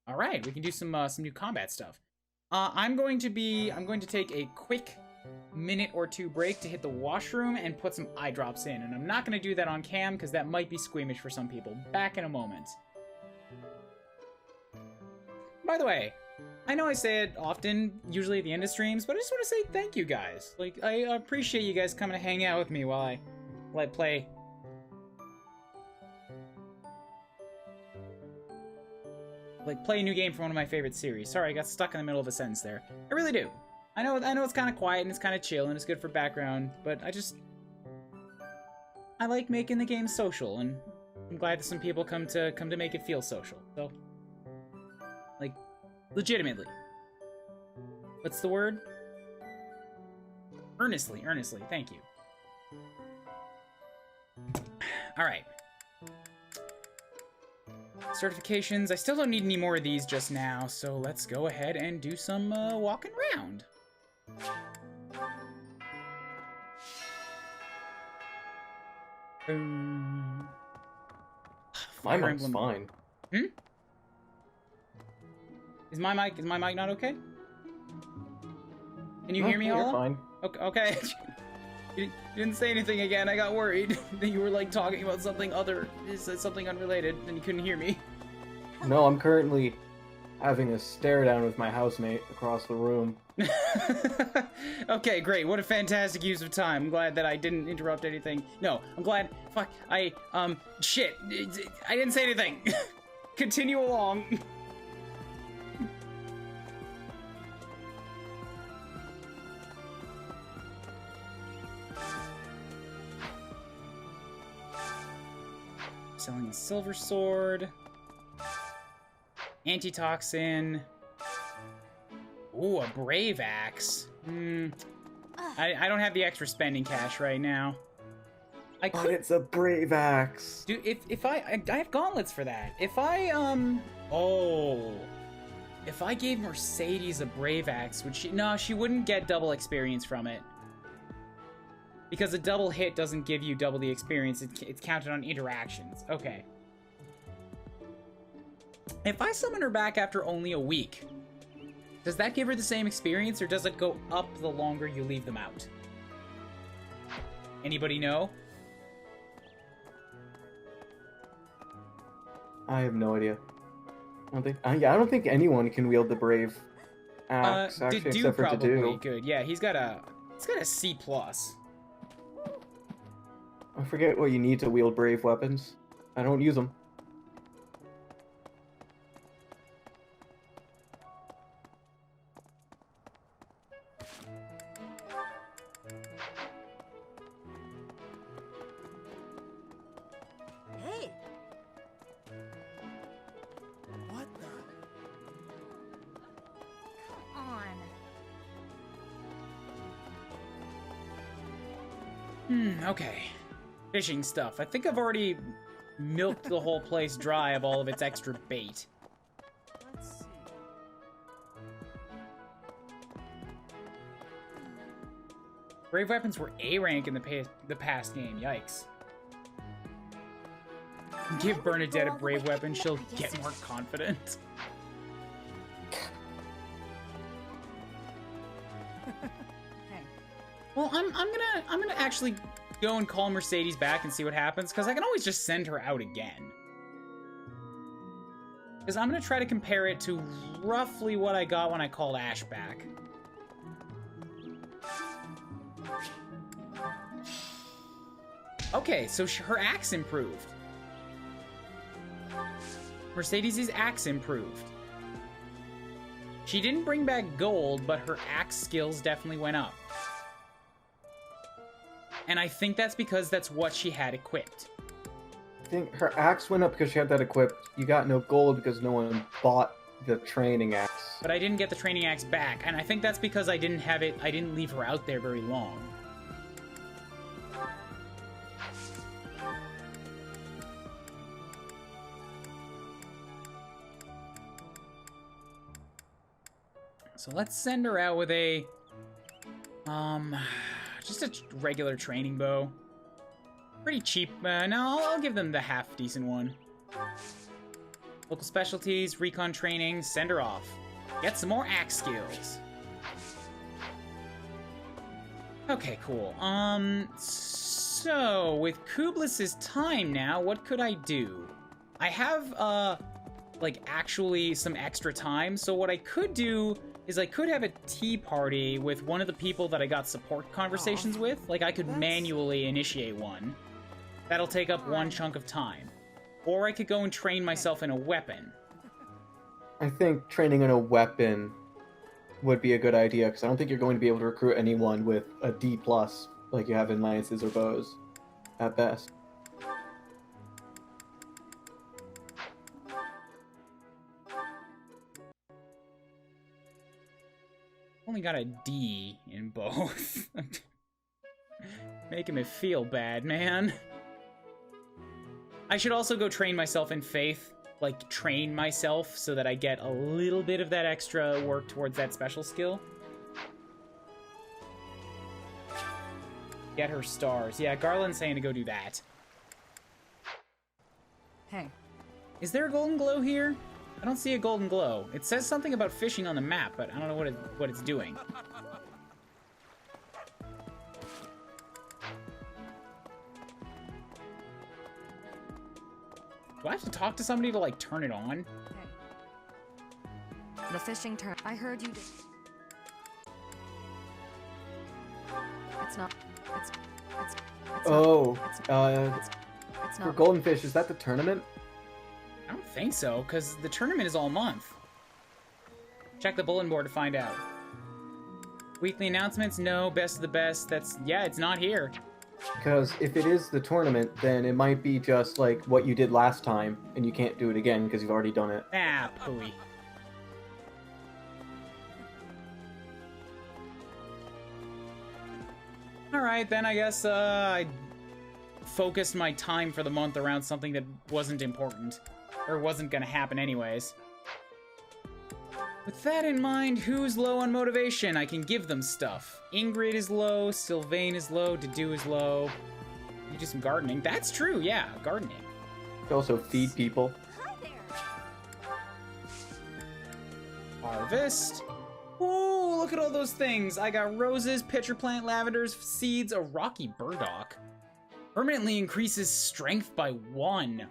All right, we can do some new combat stuff. I'm going to take a quick minute or 2 break to hit the washroom and put some eye drops in, and I'm not going to do that on cam because that might be squeamish for some people. Back in a moment. By the way, I know I say it often, usually at the end of streams, but I just want to say thank you guys. Like, I appreciate you guys coming to hang out with me while I play. Play a new game from one of my favorite series. Sorry, I got stuck in the middle of a sentence there. I really do. I know it's kind of quiet and it's kind of chill and it's good for background, but I like making the game social, and I'm glad that some people come to make it feel social. So, like, legitimately. What's the word? Earnestly. Thank you. All right. Certifications. I still don't need any more of these just now, so let's go ahead and do some walking around. My mic's fine. Hmm? Is my mic not okay? Can you hear me, You're Hala? fine. Okay. You didn't say anything again. I got worried that you were like talking about something something unrelated, and you couldn't hear me. No, I'm currently having a stare down with my housemate across the room. Okay, great. What a fantastic use of time. I'm glad that I didn't interrupt anything. No, I'm glad. Fuck. Shit. I didn't say anything. Continue along. Selling a silver sword. Antitoxin. Ooh, a brave axe. I don't have the extra spending cash right now. But it's a brave axe. Dude, if I have gauntlets for that. If I gave Mercedes a brave axe, would she? No, she wouldn't get double experience from it. Because a double hit doesn't give you double the experience, it's counted on interactions. Okay. If I summon her back after only a week, does that give her the same experience, or does it go up the longer you leave them out? Anybody know? I have no idea. I don't think anyone can wield the brave axe, actually, Dedu except for probably Dedu. good. Yeah, he's got a C+. I forget what you need to wield brave weapons. I don't use them. Hey! What the? Come on. Okay. Fishing stuff. I think I've already milked the whole place dry of all of its extra bait. Let's see. Brave weapons were A rank in the past game. Yikes. Give Bernadette a brave weapon, she'll get more confident. Well, I'm gonna actually go and call Mercedes back and see what happens, because I can always just send her out again. Because I'm gonna try to compare it to roughly what I got when I called Ash back. Okay, so her axe improved. Mercedes' axe improved. She didn't bring back gold, but her axe skills definitely went up. And I think that's because that's what she had equipped. I think her axe went up because she had that equipped. You got no gold because no one bought the training axe. But I didn't get the training axe back, and I think that's because I didn't leave her out there very long. So let's send her out with a, just a regular training bow. Pretty cheap. No, I'll give them the half-decent one. Local specialties, recon training, send her off. Get some more axe skills. Okay, cool. So, with Kublis's time now, what could I do? I have, like, actually some extra time, so what I could do is I could have a tea party with one of the people that I got support conversations with. Like, I could manually initiate one. That'll take up one chunk of time. Or I could go and train myself in a weapon. I think training in a weapon would be a good idea, because I don't think you're going to be able to recruit anyone with a D+, like you have in lances or bows, at best. Only got a D in both. Making me feel bad, man. I should also go train myself in faith. Like, train myself so that I get a little bit of that extra work towards that special skill. Get her stars. Yeah, Garland's saying to go do that. Hey. Is there a golden glow here? I don't see a golden glow. It says something about fishing on the map, but I don't know what it's doing. Do I have to talk to somebody to, like, turn it on? Hey. The fishing turn. I heard you did. It's not. It's oh, not. It's for not. Golden Fish, is that the tournament? I don't think so, because the tournament is all month. Check the bulletin board to find out. Weekly announcements? No. Best of the best. Yeah, it's not here. Because if it is the tournament, then it might be just like what you did last time, and you can't do it again because you've already done it. Ah, pooey. Alright, then I guess I focused my time for the month around something that wasn't important. Or wasn't gonna happen anyways. With that in mind, who's low on motivation? I can give them stuff. Ingrid is low, Sylvain is low, Dedu is low. You do some gardening. That's true, yeah, gardening. You can also feed people. Hi there. Harvest. Ooh, look at all those things. I got roses, pitcher plant, lavenders, seeds, a rocky burdock. Permanently increases strength by 1.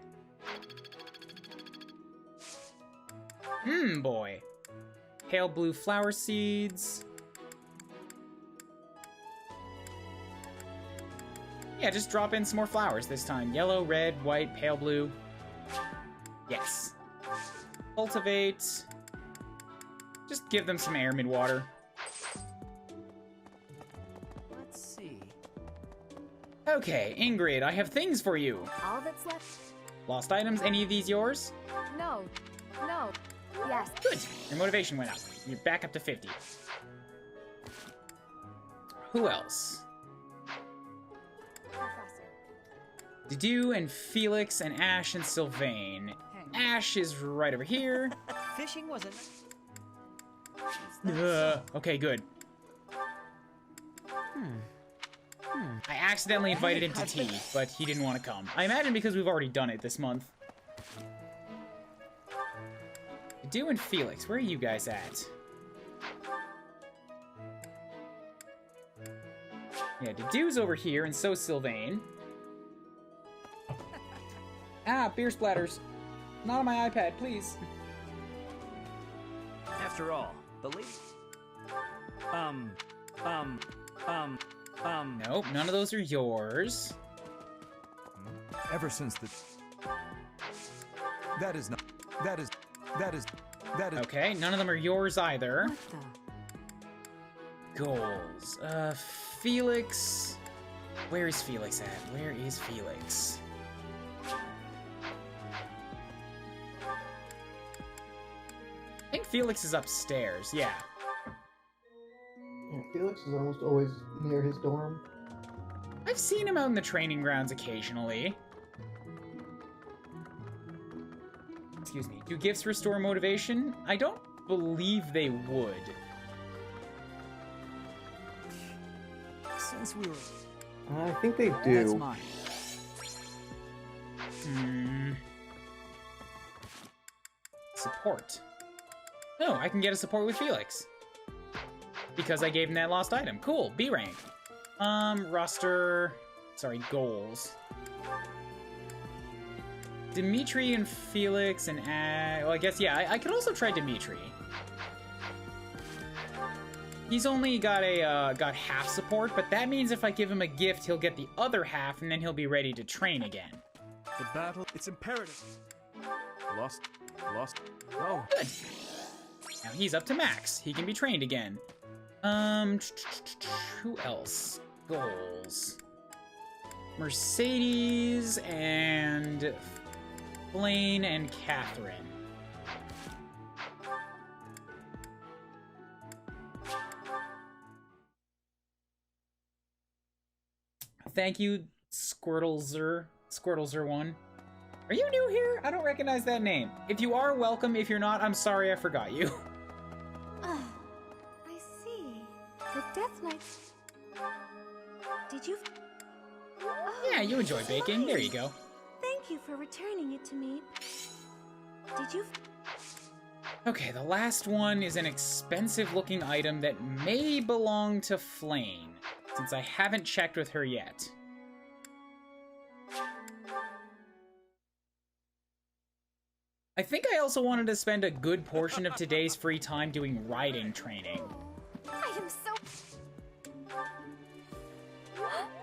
Boy. pale blue flower seeds. Yeah, just drop in some more flowers this time. Yellow, red, white, pale blue. Yes. Cultivate. Just give them some air mid-water. Let's see. Okay, Ingrid, I have things for you. All that's left? Lost items, any of these yours? No. No. Yes. Good. Your motivation went up. You're back up to 50. Who else? Dedu and Felix and Ash and Sylvain. Ash is right over here. Fishing wasn't. Okay, good. I accidentally invited him to tea, but he didn't want to come. I imagine because we've already done it this month. Dedu and Felix, where are you guys at? Yeah, Dedu's over here, and so's Sylvain. Ah, beer splatters. Not on my iPad, please. After all, the lady... Nope, none of those are yours. Ever since the... That is not... That is... Okay, none of them are yours either. What the? Goals. Felix... Where is Felix at? Where is Felix? I think Felix is upstairs, yeah. Yeah, Felix is almost always near his dorm. I've seen him out in the training grounds occasionally. Excuse me. Do gifts restore motivation? I don't believe they would. Since we were. I think they That's do. mine. Support. Oh, I can get a support with Felix. Because I gave him that lost item. Cool, B rank. Roster... Sorry, goals. Dimitri and Felix and... well, I guess, yeah, I could also try Dimitri. He's only got a, got half support, but that means if I give him a gift, he'll get the other half, and then he'll be ready to train again. The battle, it's imperative. Lost. Oh. Good. Now he's up to max. He can be trained again. Who else? Goals. Mercedes and Blaine and Catherine. Thank you, Squirtlezer1. Are you new here? I don't recognize that name. If you are, welcome. If you're not, I'm sorry I forgot you. Oh, I see. The Death Knights. Did you... Oh, Yeah, you enjoy baking. There you nice. go. Thank you for returning it to me. Did you... Okay, the last one is an expensive-looking item that may belong to Flane, since I haven't checked with her yet. I think I also wanted to spend a good portion of today's free time doing riding training. I am so...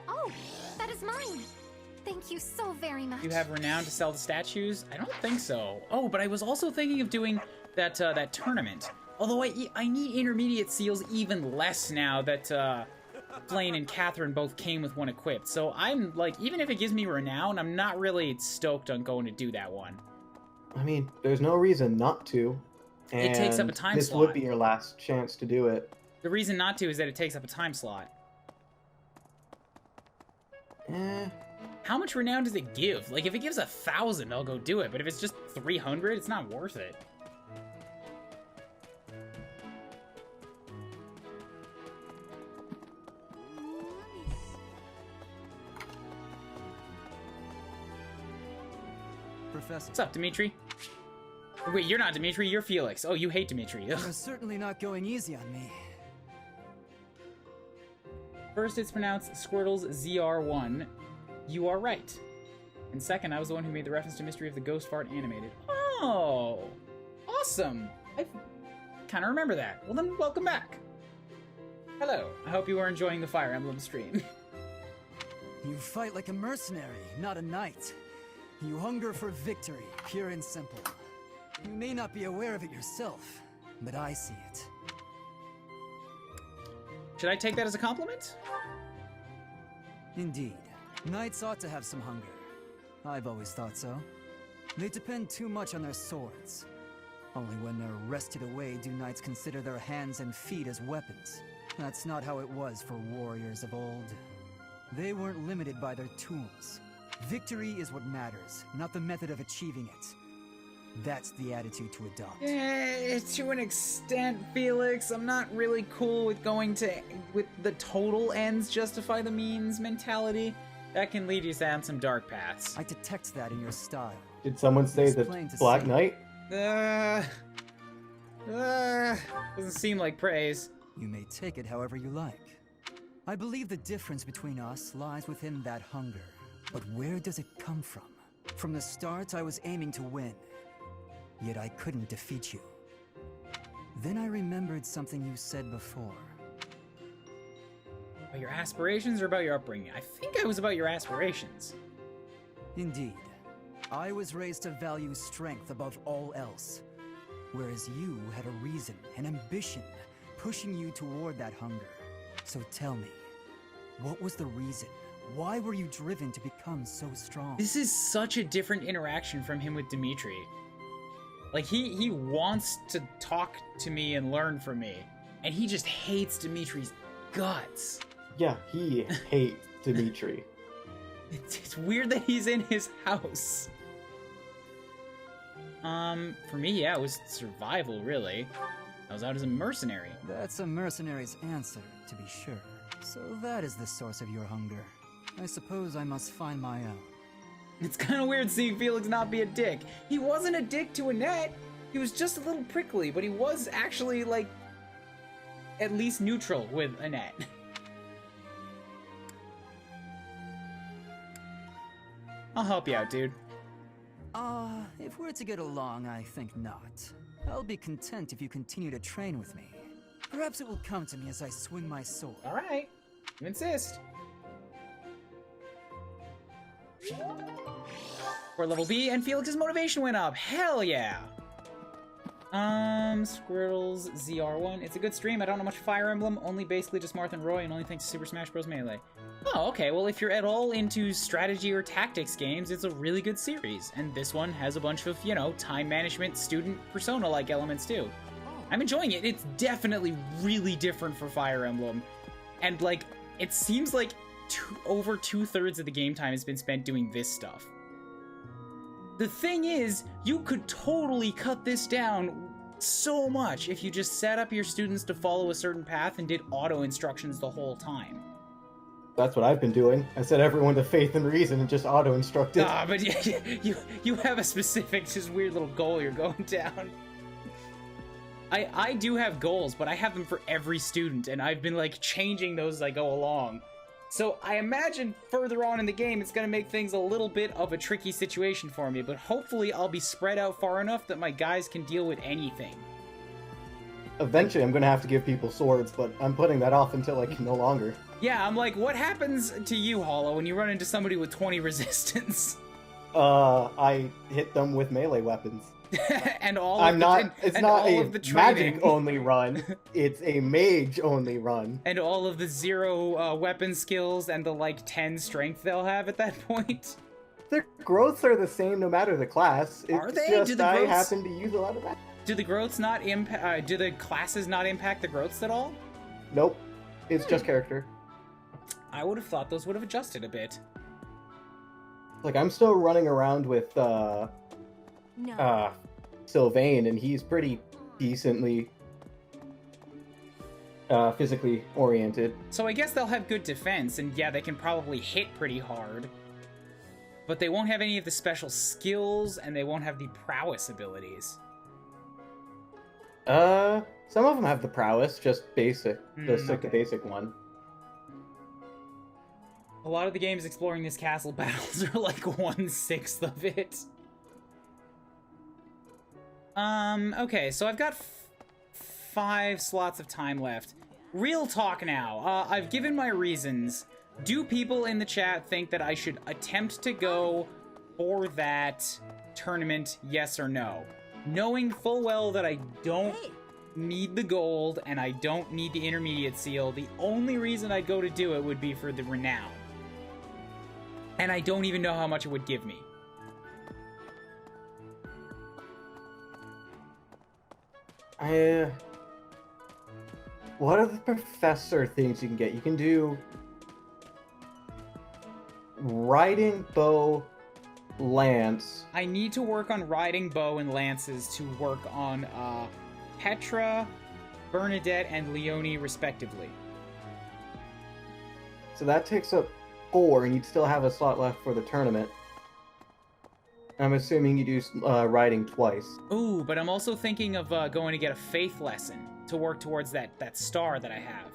Oh, that is mine. Thank you so very much. You have renown to sell the statues? I don't think so. Oh, but I was also thinking of doing that that tournament. Although I need intermediate seals even less now that Blaine and Catherine both came with one equipped. So I'm like, even if it gives me renown, I'm not really stoked on going to do that one. I mean, there's no reason not to. And it takes up a time this slot. would be your last chance to do it. The reason not to is that it takes up a time slot. How much renown does it give? Like, if it gives 1,000, I'll go do it. But if it's just 300, it's not worth it. Professor. What's up, Dimitri? Wait, you're not Dimitri, you're Felix. Oh, you hate Dimitri. Ugh. You're certainly not going easy on me. First, it's pronounced Squirtle's ZR1. You are right. And second, I was the one who made the reference to Mystery of the Ghost Fart animated. Oh! Awesome! kind of remember that. Well then, welcome back. Hello. I hope you are enjoying the Fire Emblem stream. You fight like a mercenary, not a knight. You hunger for victory, pure and simple. You may not be aware of it yourself, but I see it. Should I take that as a compliment? Indeed. Knights ought to have some hunger. I've always thought so. They depend too much on their swords. Only when they're wrested away do knights consider their hands and feet as weapons. That's not how it was for warriors of old. They weren't limited by their tools. Victory is what matters, not the method of achieving it. That's the attitude to adopt. To an extent, Felix. I'm not really cool with with the total ends justify the means mentality. That can lead you down some dark paths. I detect that in your style. Did someone say the Black Knight? Doesn't seem like praise. You may take it however you like. I believe the difference between us lies within that hunger. But where does it come from? From the start, I was aiming to win. Yet I couldn't defeat you. Then I remembered something you said before. About your aspirations or about your upbringing? I think it was about your aspirations. Indeed. I was raised to value strength above all else. Whereas you had a reason, an ambition, pushing you toward that hunger. So tell me, what was the reason? Why were you driven to become so strong? This is such a different interaction from him with Dimitri. Like, he wants to talk to me and learn from me, and he just hates Dimitri's guts. Yeah, he hates Dimitri. It's weird that he's in his house. For me, yeah, it was survival, really. I was out as a mercenary. That's a mercenary's answer, to be sure. So that is the source of your hunger. I suppose I must find my own. It's kind of weird seeing Felix not be a dick. He wasn't a dick to Annette. He was just a little prickly, but he was actually, like, at least neutral with Annette. I'll help you out, dude. If we're to get along, I think not. I'll be content if you continue to train with me. Perhaps it will come to me as I swing my sword. Alright. You insist. For level B, and Felix's motivation went up. Hell yeah! Squirtles ZR1. It's a good stream. I don't know much Fire Emblem. Only basically just Marth and Roy, and only thanks to Super Smash Bros. Melee. Oh, okay. Well, if you're at all into strategy or tactics games, it's a really good series. And this one has a bunch of, you know, time management, student persona-like elements too. I'm enjoying it. It's definitely really different for Fire Emblem. And, like, it seems like over 2/3 of the game time has been spent doing this stuff. The thing is, you could totally cut this down so much if you just set up your students to follow a certain path and did auto instructions the whole time. That's what I've been doing. I set everyone to faith and reason and just auto instructed. But you have a specific, just weird little goal you're going down. I do have goals, but I have them for every student, and I've been, like, changing those as I go along. So I imagine further on in the game, it's going to make things a little bit of a tricky situation for me, but hopefully I'll be spread out far enough that my guys can deal with anything. Eventually I'm going to have to give people swords, but I'm putting that off until I can no longer. Yeah, I'm like, what happens to you, Hollow, when you run into somebody with 20 resistance? I hit them with melee weapons. And all I'm of not. the, it's and not all a of the training. magic only run. It's a mage only run. And all of the 0 weapon skills and the like 10 strength they'll have at that point. The growths are the same no matter the class. It's Are they? Just Do the I growths... happen to use a lot of that. Do the growths not impact? Do the classes not impact the growths at all? Nope. It's just character. I would have thought those would have adjusted a bit. Like, I'm still running around with Sylvain, and he's pretty decently physically oriented. So I guess they'll have good defense, and yeah, they can probably hit pretty hard. But they won't have any of the special skills, and they won't have the prowess abilities. Some of them have the prowess, just basic. Just like the basic one. A lot of the games exploring this castle battles are like 1/6 of it. Okay, so I've got 5 slots of time left. Real talk now. I've given my reasons. Do people in the chat think that I should attempt to go for that tournament, yes or no? Knowing full well that I don't need the gold and I don't need the intermediate seal, the only reason I'd go to do it would be for the renown. And I don't even know how much it would give me. What are the professor things you can get? You can do riding bow, lance. I need to work on riding bow and lances to work on Petra, Bernadette, and Leonie respectively. So that takes up 4, and you'd still have a slot left for the tournament. I'm assuming you do riding twice. Ooh, but I'm also thinking of going to get a faith lesson to work towards that star that I have.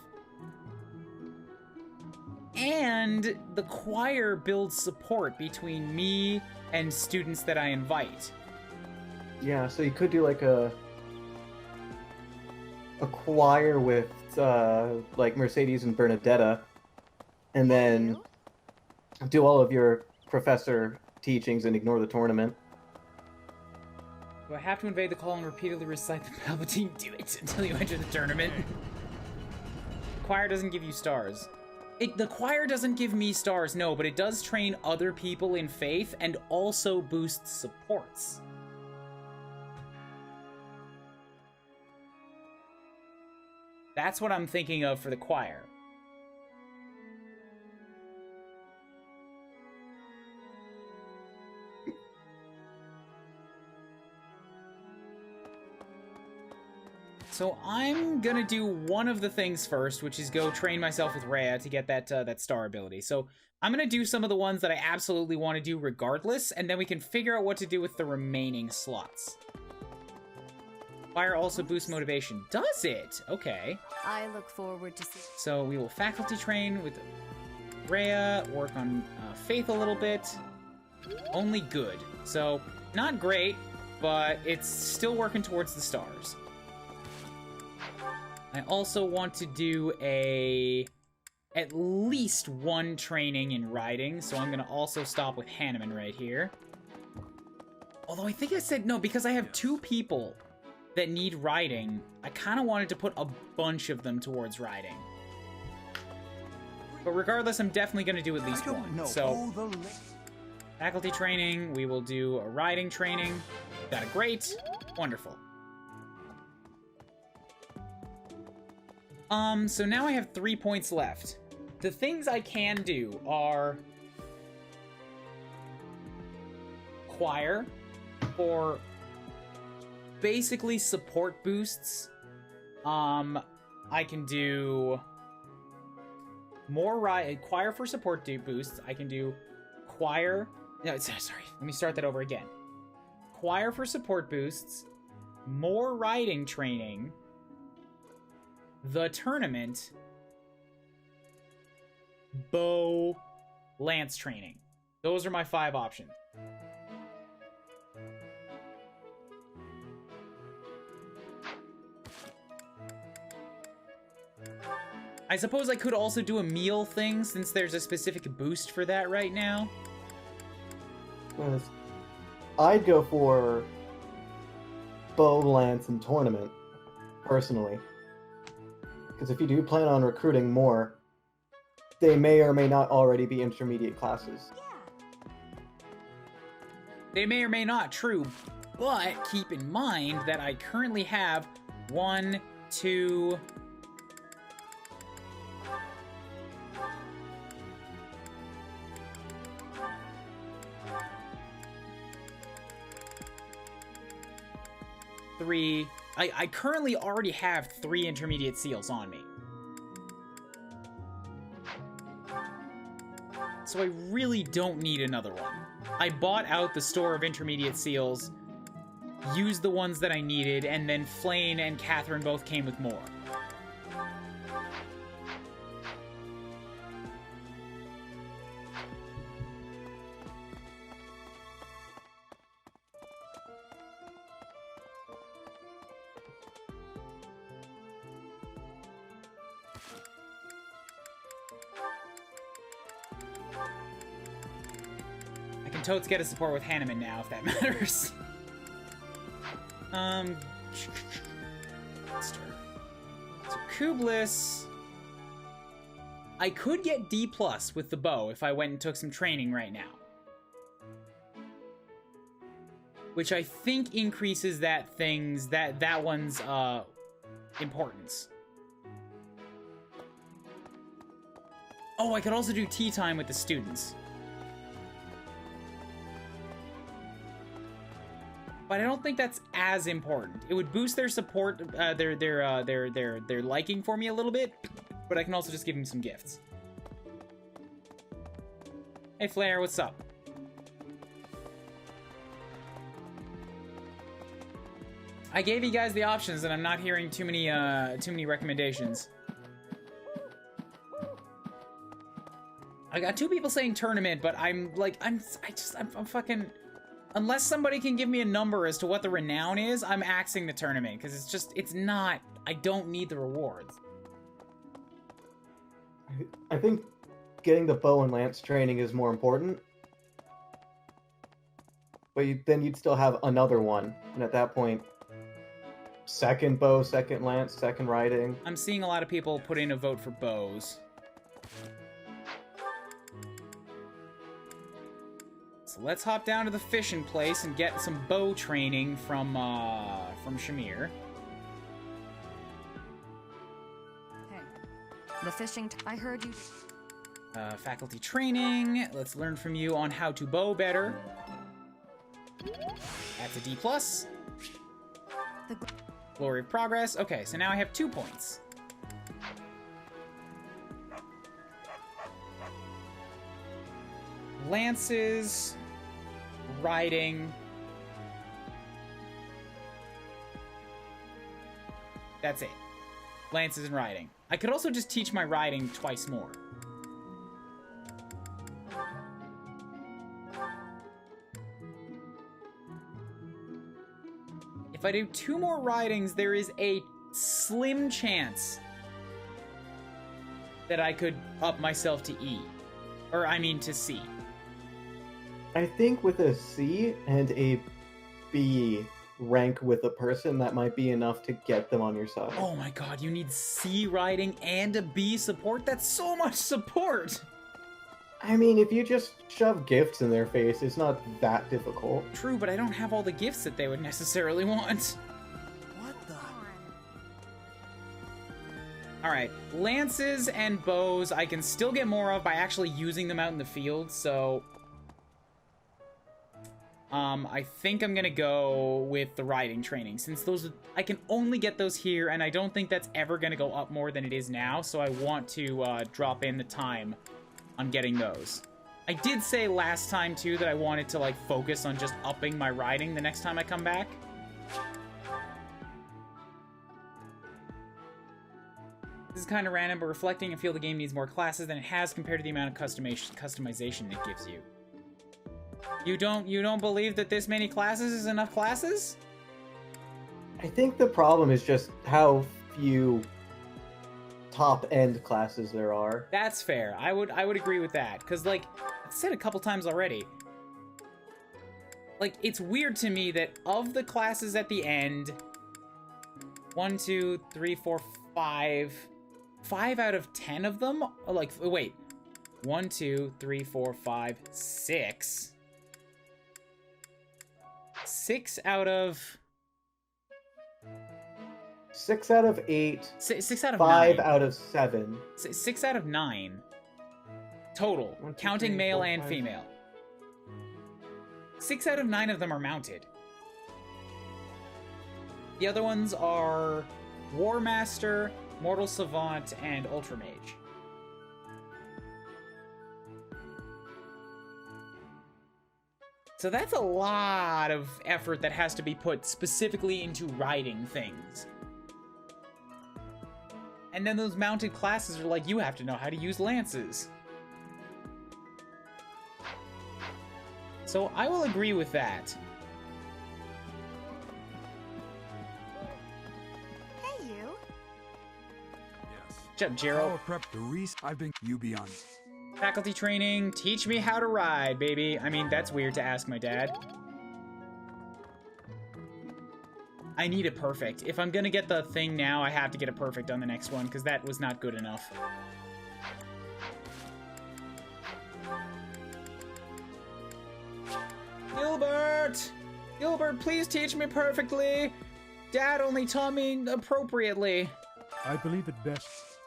And the choir builds support between me and students that I invite. Yeah, so you could do like a choir with like Mercedes and Bernadetta, and then do all of your professor teachings and ignore the tournament. Do I have to invade the call and repeatedly recite the Palpatine? Do it until you enter the tournament. Choir doesn't give you stars. The choir doesn't give me stars, no, but it does train other people in faith and also boosts supports. That's what I'm thinking of for the choir. So I'm gonna do one of the things first, which is go train myself with Rhea to get that star ability. So I'm gonna do some of the ones that I absolutely want to do regardless, and then we can figure out what to do with the remaining slots. Fire also boosts motivation. Does it? Okay. I look forward to seeing. So we will faculty train with Rhea, work on faith a little bit. Only good. So not great, but it's still working towards the stars. I also want to do at least one training in riding, so I'm gonna also stop with Hanneman right here. Although I think I said no, because I have 2 people that need riding, I kind of wanted to put a bunch of them towards riding. But regardless, I'm definitely gonna do at least one. So, faculty training, we will do a riding training. Got a great, wonderful. So now I have 3 points left. The things I can do are choir for basically support boosts. I can do more choir for support boosts. I can do choir. No, sorry. Let me start that over again. Choir for support boosts, more riding training, the tournament, bow, lance training. Those are my 5 options. I suppose I could also do a meal thing since there's a specific boost for that right now. I'd go for bow, lance, and tournament, personally. Because if you do plan on recruiting more, they may or may not already be intermediate classes. They may or may not, true. But keep in mind that I currently have 1, 2... three... I currently already have 3 intermediate seals on me. So I really don't need another one. I bought out the store of intermediate seals, used the ones that I needed, and then Flayn and Catherine both came with more. can totes get a support with Hanneman now, if that matters. So Kublis... I could get D+ with the bow if I went and took some training right now. Which I think increases that one's importance. Oh, I could also do tea time with the students. But I don't think that's as important. It would boost their support, their liking for me a little bit, but I can also just give them some gifts. Hey Flair, what's up? I gave you guys the options, and I'm not hearing too many recommendations. I got 2 people saying tournament, but I'm fucking... Unless somebody can give me a number as to what the renown is, I'm axing the tournament, because it's not... I don't need the rewards. I think getting the bow and lance training is more important. But then you'd still have another one, and at that point... Second bow, second lance, second riding. I'm seeing a lot of people put in a vote for bows. So let's hop down to the fishing place and get some bow training from Shamir. Hey, the fishing. I heard you. Faculty training. Let's learn from you on how to bow better. That's a D+. Glory of progress. Okay, so now I have 2 points. Lances, riding. That's it. Lances and riding. I could also just teach my riding twice more. If I do 2 more ridings, there is a slim chance that I could up myself to E. Or, I mean, to C. I think with a C and a B rank with a person, that might be enough to get them on your side. Oh my god, you need C riding and a B support? That's so much support! I mean, if you just shove gifts in their face, it's not that difficult. True, but I don't have all the gifts that they would necessarily want. What the? Alright, lances and bows I can still get more of by actually using them out in the field, so... I think I'm gonna go with the riding training, since those... I can only get those here, and I don't think that's ever gonna go up more than it is now, so I want to drop in the time on getting those. I did say last time, too, that I wanted to, like, focus on just upping my riding the next time I come back. This is kind of random, but reflecting, I feel the game needs more classes than it has compared to the amount of customization it gives you. You don't believe that this many classes is enough classes? I think the problem is just how few top-end classes there are. That's fair. I would agree with that, because, like, I've said a couple times already, like, it's weird to me that of the classes at the end, 1, 2, 3, 4, 5 out of 10 of them, like, wait, 1, 2, 3, 4, 5, 6. 6 out of... 6 out of 8. 6 out of 5 9. out of 7. 6 out of 9. Total, 1, 2, counting 3, male 4, and 5. female. 6 out of 9 of them are mounted. The other ones are War Master, Mortal Savant, and Ultra Mage. So that's a lot of effort that has to be put specifically into riding things. And then those mounted classes are like, you have to know how to use lances. So I will agree with that. Hey, you. Yes. Good job, Jero. Power prep the Reese. I've been you beyond. Faculty training, teach me how to ride, baby. I mean, that's weird to ask my dad. I need it perfect. If I'm gonna get the thing now, I have to get it perfect on the next one, because that was not good enough. Gilbert! Gilbert, please teach me perfectly. Dad only taught me appropriately. I believe it best.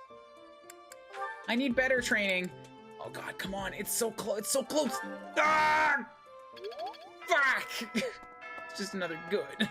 I need better training. Oh god, come on. It's so close. It's so close. Ah! Fuck! It's just another good.